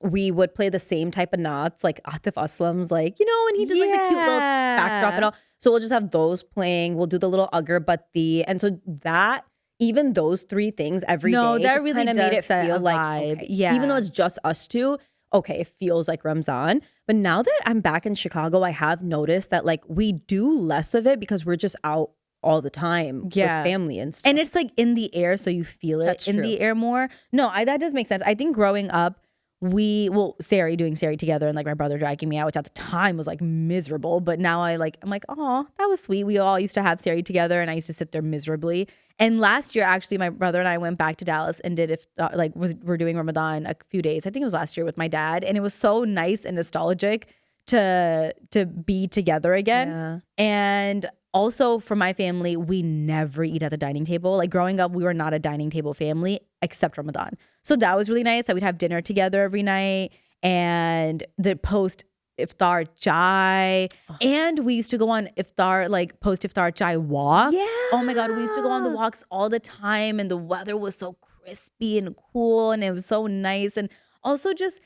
we would play the same type of knots, like Atif Aslam's, like, you know, and he does like the cute little backdrop and all. So we'll just have those playing. We'll do the little agarbatti. And so that, even those 3 things every day, that just really kind of made it feel like, okay, even though it's just us two, okay, it feels like Ramzan. But now that I'm back in Chicago, I have noticed that like we do less of it because we're just out all the time with family and stuff. And it's like in the air, so you feel it the air more. No, that does make sense. I think growing up, doing Sari together and like my brother dragging me out, which at the time was like miserable. But now I'm like, oh, that was sweet. We all used to have Sari together and I used to sit there miserably. And last year, actually, my brother and I went back to Dallas and we're doing Ramadan a few days. I think it was last year with my dad. And it was so nice and nostalgic to be together again. Yeah. And also for my family, we never eat at the dining table. Like growing up, we were not a dining table family except Ramadan. So that was really nice that we'd have dinner together every night and the post iftar chai. And we used to go on iftar, like post iftar chai walks. Yeah. Oh my God, we used to go on the walks all the time and the weather was so crispy and cool and it was so nice. And also just,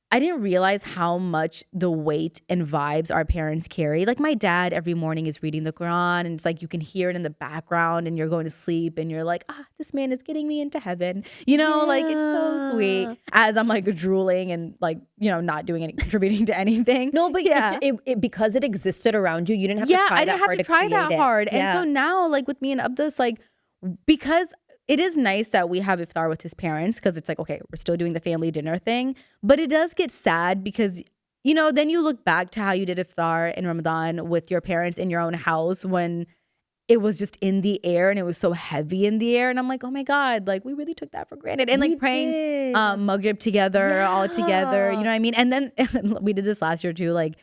I didn't realize how much the weight and vibes our parents carry. Like my dad every morning is reading the Quran and it's like you can hear it in the background and you're going to sleep and you're like, this man is getting me into heaven. You know, like it's so sweet. As I'm like drooling and like, you know, not doing any contributing to anything. No, but it because it existed around you, you didn't have to try that hard. I didn't have to try that hard. And so now like with me and Abdus, like because it is nice that we have iftar with his parents because it's like, okay, we're still doing the family dinner thing. But it does get sad because, you know, then you look back to how you did iftar in Ramadan with your parents in your own house when it was just in the air and it was so heavy in the air. And I'm like, oh my God, like we really took that for granted. And like praying Maghrib together, all together, you know what I mean? And then we did this last year too, like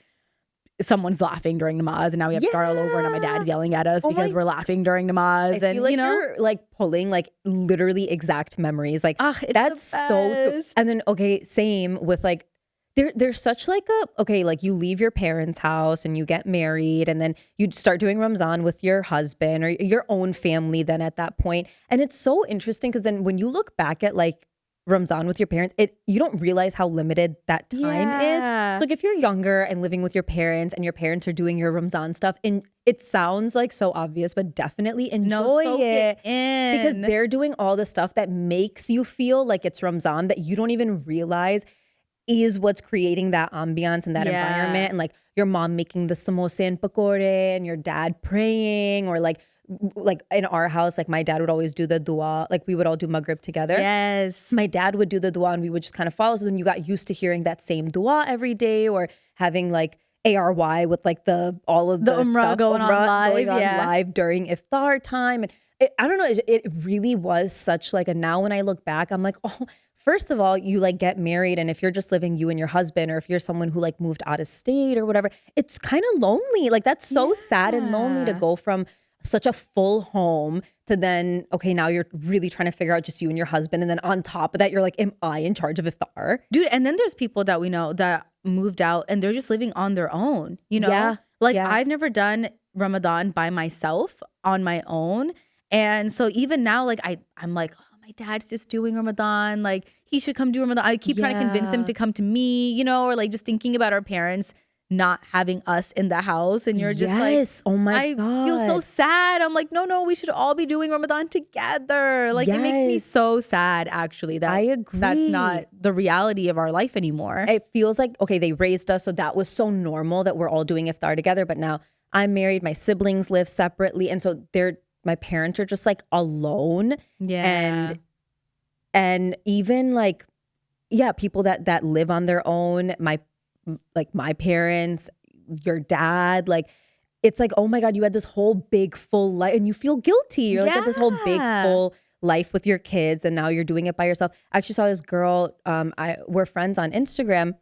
someone's laughing during namaz and now we have to start all over and now my dad's yelling at us because we're laughing during namaz. I feel like you're like pulling like literally exact memories. Like that's so true. And then, okay, same with like there's such like like you leave your parents' house and you get married and then you start doing Ramzan with your husband or your own family then at that point. And it's so interesting because then when you look back at like Ramzan with your parents, you don't realize how limited that time is. So like if you're younger and living with your parents and your parents are doing your Ramzan stuff, and it sounds like so obvious, but definitely enjoy it because they're doing all the stuff that makes you feel like it's Ramzan that you don't even realize is what's creating that ambiance and that environment. And like your mom making the samosa and pakore and your dad praying, or like in our house, like my dad would always do the dua. Like we would all do Maghrib together. Yes. My dad would do the dua and we would just kind of follow. So then you got used to hearing that same dua every day, or having like ARY with like all of the umrah stuff, going on live during iftar time. And I don't know, it really was such like now when I look back, I'm like, oh, first of all, you like get married, and if you're just living you and your husband, or if you're someone who like moved out of state or whatever, it's kind of lonely. Like that's so sad and lonely to go from such a full home to then, okay, now you're really trying to figure out just you and your husband. And then on top of that, you're like, am I in charge of iftar? Dude, and then there's people that we know that moved out and they're just living on their own, you know? I've never done Ramadan by myself on my own. And so even now, like I'm like, oh, my dad's just doing Ramadan. Like he should come do Ramadan. I keep trying to convince him to come to me, you know, or like just thinking about our parents not having us in the house, and you're just like, oh my God, I feel so sad. I'm like, no, we should all be doing Ramadan together. Like it makes me so sad actually that I agree. That's not the reality of our life anymore. It feels like, okay, they raised us, so that was so normal that we're all doing iftar together. But now I'm married, my siblings live separately, and so my parents are just like alone. And even like, people that live on their own, my parents, your dad, like it's like, oh my God, you had this whole big full life and you feel guilty. You're like, had this whole big full life with your kids and now you're doing it by yourself. I actually saw this girl, we're friends on Instagram.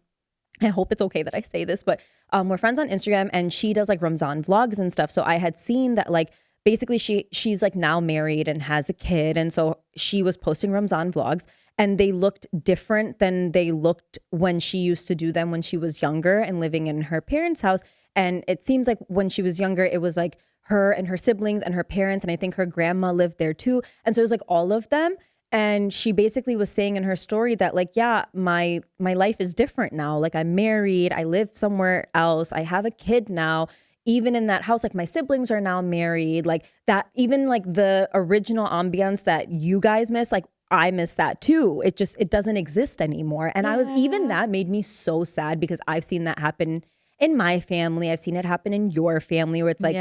I hope it's okay that I say this, but we're friends on Instagram and she does like Ramzan vlogs and stuff. So I had seen that like basically she's like now married and has a kid. And so she was posting Ramzan vlogs. And they looked different than they looked when she used to do them when she was younger and living in her parents' house. And it seems like when she was younger, it was like her and her siblings and her parents. And I think her grandma lived there too. And so it was like all of them. And she basically was saying in her story that like, my life is different now. Like I'm married, I live somewhere else, I have a kid now. Even in that house, like my siblings are now married, like that, even like the original ambiance that you guys miss, like I miss that too. It doesn't exist anymore. And even that made me so sad because I've seen that happen in my family. I've seen it happen in your family where it's like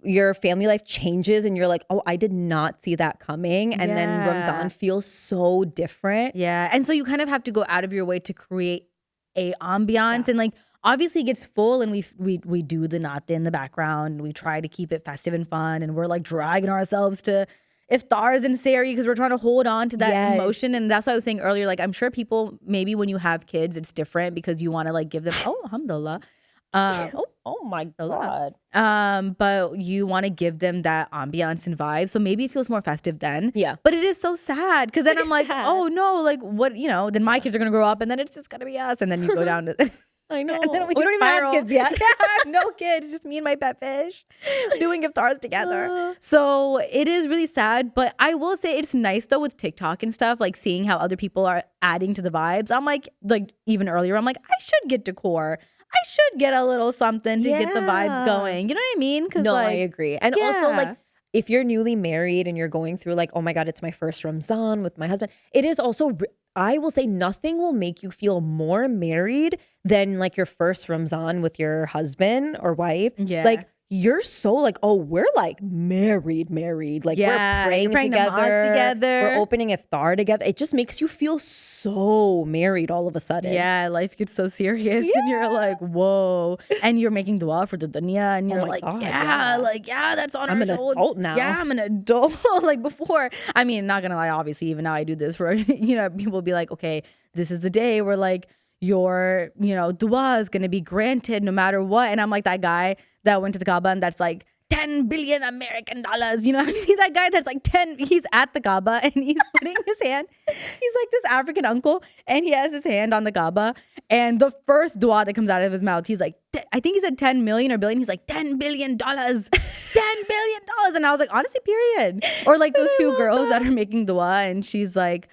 your family life changes and you're like, oh, I did not see that coming. And then Ramzan feels so different. Yeah. And so you kind of have to go out of your way to create a ambiance and like, obviously it gets full and we do the natte in the background. We try to keep it festive and fun. And we're like dragging ourselves to iftars and sari because we're trying to hold on to that emotion. And that's what I was saying earlier. Like I'm sure people, maybe when you have kids, it's different because you want to like give them, alhamdulillah. Oh my God. But you want to give them that ambiance and vibe. So maybe it feels more festive then. Yeah. But it is so sad because then I'm like, oh no, like what, then my kids are going to grow up and then it's just going to be us. And then you go down to... I know. And then we don't even have kids yet. I have no kids, just me and my pet fish doing iftars together. So it is really sad, but I will say it's nice though with TikTok and stuff, like seeing how other people are adding to the vibes. I'm like even earlier, I'm like, I should get Decor. I should get a little something to get the vibes going. You know what I mean? No, I agree. And also like, if you're newly married and you're going through like, oh my God, it's my first Ramzan with my husband. It is also, I will say nothing will make you feel more married than like your first Ramzan with your husband or wife. Yeah. Like you're so like, oh, we're like married. Like we're praying together. We're opening iftar together. It just makes you feel so married all of a sudden. Yeah, life gets so serious and you're like, whoa. And you're making dua for the dunya and you're like, God, that's on I'm our an adult now. Yeah, I'm an adult. Like before, I mean, not gonna lie, obviously, even now I do this for, people be like, okay, this is the day where like, your dua is going to be granted no matter what. And I'm like that guy that went to the Kaaba and that's like $10 billion American dollars. You know, have you seen that guy that's like 10? He's at the Kaaba and he's putting his hand. He's like this African uncle and he has his hand on the Kaaba. And the first dua that comes out of his mouth, he's like, I think he said 10 million or billion. He's like, $10 billion, $10 billion. And I was like, honestly, period. Or like those two girls that are making dua and she's like,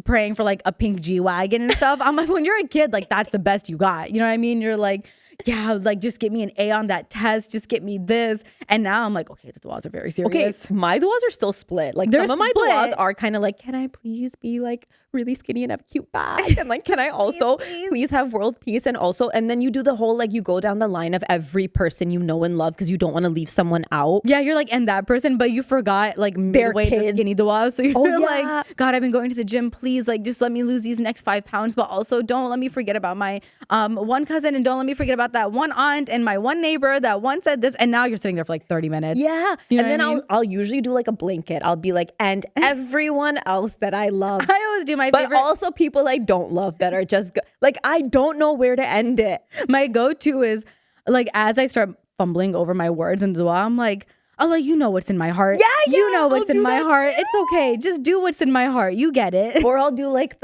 praying for like a pink G-Wagon and stuff. I'm like, when you're a kid, like that's the best you got. You know what I mean? You're like, yeah, like just get me an A on that test. Just get me this. And now I'm like, okay, the duas are very serious. Okay, my duas are still split. Like some of my duas are kind of like, can I please be like really skinny and have a cute back? And like, can I also please have world peace? And also, and then you do the whole, like you go down the line of every person you know and love because you don't want to leave someone out. Yeah, you're like, and that person, but you forgot like midway the skinny dua. So you're like, God, I've been going to the gym. Please, like just let me lose these next 5 pounds. But also don't let me forget about my one cousin and don't let me forget about that one aunt and my one neighbor that once said this. And now you're sitting there for like 30 minutes. Yeah. You know and then I'll usually do like a blanket. I'll be like, and everyone else that I love. I always do my but favorite. Also people I don't love that are just like, I don't know where to end it. My go-to is like, as I start fumbling over my words in dua, I'm like, Allah, you know what's in my heart. Yeah, you know what's in my heart. Too. It's okay. Just do what's in my heart. You get it. Or I'll do like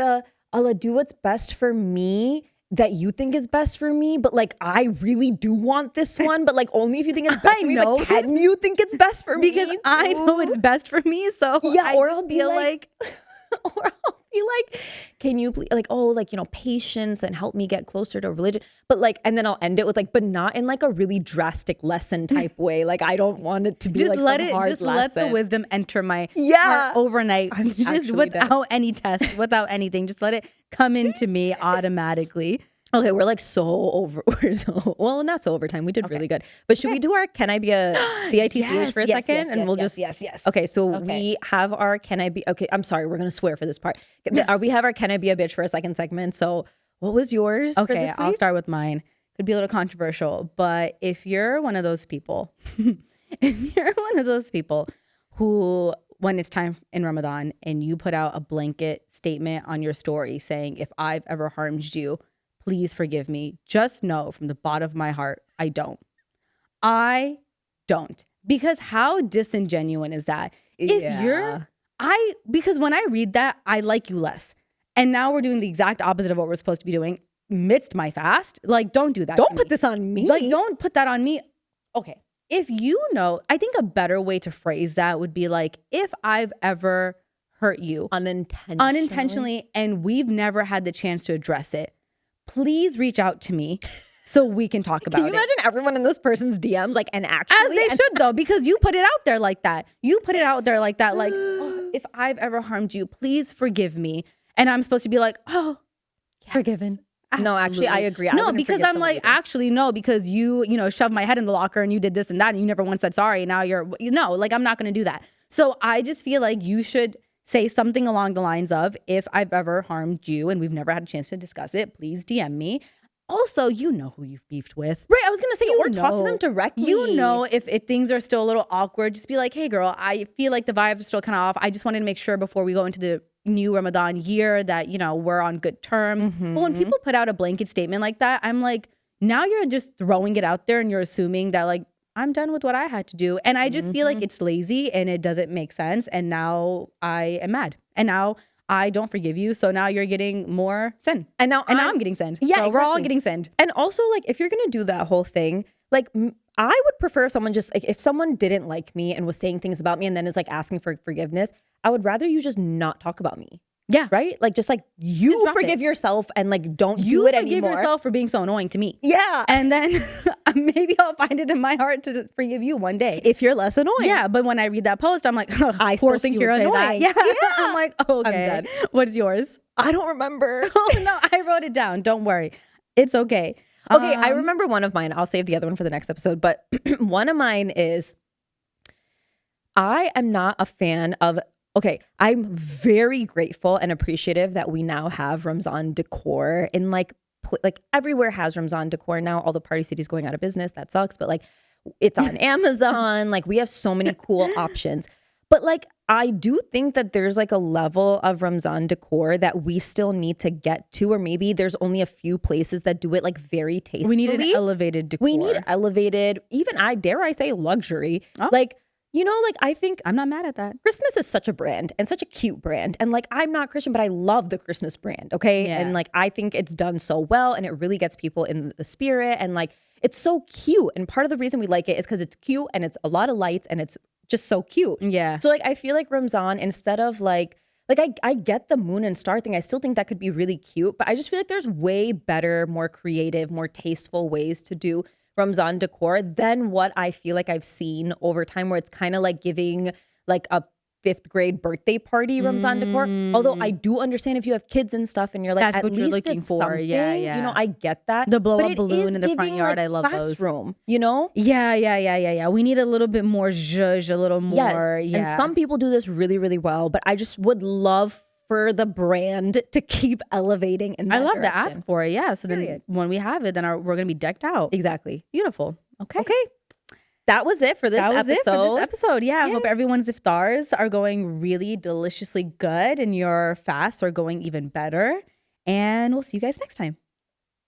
Allah, do what's best for me that you think is best for me, but like I really do want this one, but like only if you think it's best for me. But can you think it's best for me? Because I know it's best for me. So yeah, or I'll be like or I'll be like, can you please like, oh, like, you know, patience and help me get closer to religion. But like, and then I'll end it with like, but not in like a really drastic lesson type way. Like I don't want it to be just like let some it hard just lesson. Let the wisdom enter my heart overnight. Just without any test, without anything. Just let it come into me automatically. Okay, we're like well, not so overtime. We did really good. But should we do our Can I Be a BITCH for a second? And we'll just Okay, so we have our Can I Be Okay, I'm sorry, we're gonna swear for this part. We have our Can I Be a Bitch for a second segment. So what was yours? Okay, for this week? I'll start with mine. Could be a little controversial, but if you're one of those people, who, when it's time in Ramadan and you put out a blanket statement on your story saying, if I've ever harmed you, please forgive me. Just know from the bottom of my heart, I don't. Because how disingenuous is that? Because when I read that, I like you less. And now we're doing the exact opposite of what we're supposed to be doing amidst my fast. Like, don't do that. Don't put this on me. Like, don't put that on me. Okay. If you know, I think a better way to phrase that would be like, if I've ever hurt you unintentionally and we've never had the chance to address it, please reach out to me so we can talk about it. Can you imagine everyone in this person's DMs like, and actually? As they should though, because you put it out there like that. Like, oh, if I've ever harmed you, please forgive me. And I'm supposed to be like, oh, yes, forgiven. Absolutely. No, actually, I agree. No, because I'm like, actually, no, because you shoved my head in the locker and you did this and that and you never once said sorry. Now like, I'm not going to do that. So I just feel like you should say something along the lines of, if I've ever harmed you and we've never had a chance to discuss it, please DM me. Also, you know who you've beefed with. Right, I was going to say, or talk to them directly. You know, if things are still a little awkward, just be like, hey girl, I feel like the vibes are still kind of off. I just wanted to make sure before we go into the new Ramadan year that, we're on good terms. Mm-hmm. But when people put out a blanket statement like that, I'm like, now you're just throwing it out there and you're assuming that like, I'm done with what I had to do. And I just feel like it's lazy and it doesn't make sense. And now I am mad. And now I don't forgive you. So now you're getting more sin. And now I'm getting sinned. Yeah, so we're all getting sinned. And also, like, if you're going to do that whole thing, like, I would prefer someone just, like, if someone didn't like me and was saying things about me and then is like asking for forgiveness, I would rather you just not talk about me. Yeah. Right? Like, just like, you forgive yourself and like, don't do it anymore. You forgive yourself for being so annoying to me. Yeah. And then maybe I'll find it in my heart to forgive you one day. If you're less annoying. Yeah. But when I read that post, I'm like, oh, I still think you're annoying. Yeah. I'm like, oh, okay. I'm dead. What's yours? I don't remember. Oh, no. I wrote it down. Don't worry. It's okay. Okay. I remember one of mine. I'll save the other one for the next episode. But one of mine is, I am not a fan of... Okay, I'm very grateful and appreciative that we now have Ramadan Decor in like everywhere has Ramadan Decor now. All the party cities going out of business. That sucks, but like it's on Amazon. Like we have so many cool options. But like I do think that there's like a level of Ramzan decor that we still need to get to, or maybe there's only a few places that do it like very tastefully. We need an elevated decor. We need elevated, even dare I say luxury. Oh. Like, you know, like I think I'm not mad at that. Christmas is such a brand and such a cute brand. And like, I'm not Christian, but I love the Christmas brand. Okay. Yeah. And like, I think it's done so well and it really gets people in the spirit. And like, it's so cute. And part of the reason we like it is because it's cute and it's a lot of lights and it's just so cute. Yeah. So like, I feel like Ramzan, instead of like I get the moon and star thing. I still think that could be really cute, but I just feel like there's way better, more creative, more tasteful ways to do Ramzan decor than what I feel like I've seen over time, where it's kind of like giving like a 5th grade birthday party Ramzan decor. Although I do understand if you have kids and stuff and you're like, That's at what least you're looking it's for. something, Yeah, yeah. you know, I get that. The blow But up it balloon is in the front giving, yard. like, I love those. classroom, you know? Yeah. We need a little bit more zhuzh, a little more. Yes. Yeah. And some people do this really, really well, but I just would love for the brand to keep elevating in that I love to direction. ask for it. Yeah. So Period. then when we have it, then we're going to be decked out. Exactly. Beautiful. Okay. Okay. That was it for this That was episode. it for this episode. Yeah. I Yay. hope everyone's iftars are going really deliciously good and your fasts are going even better. And we'll see you guys next time.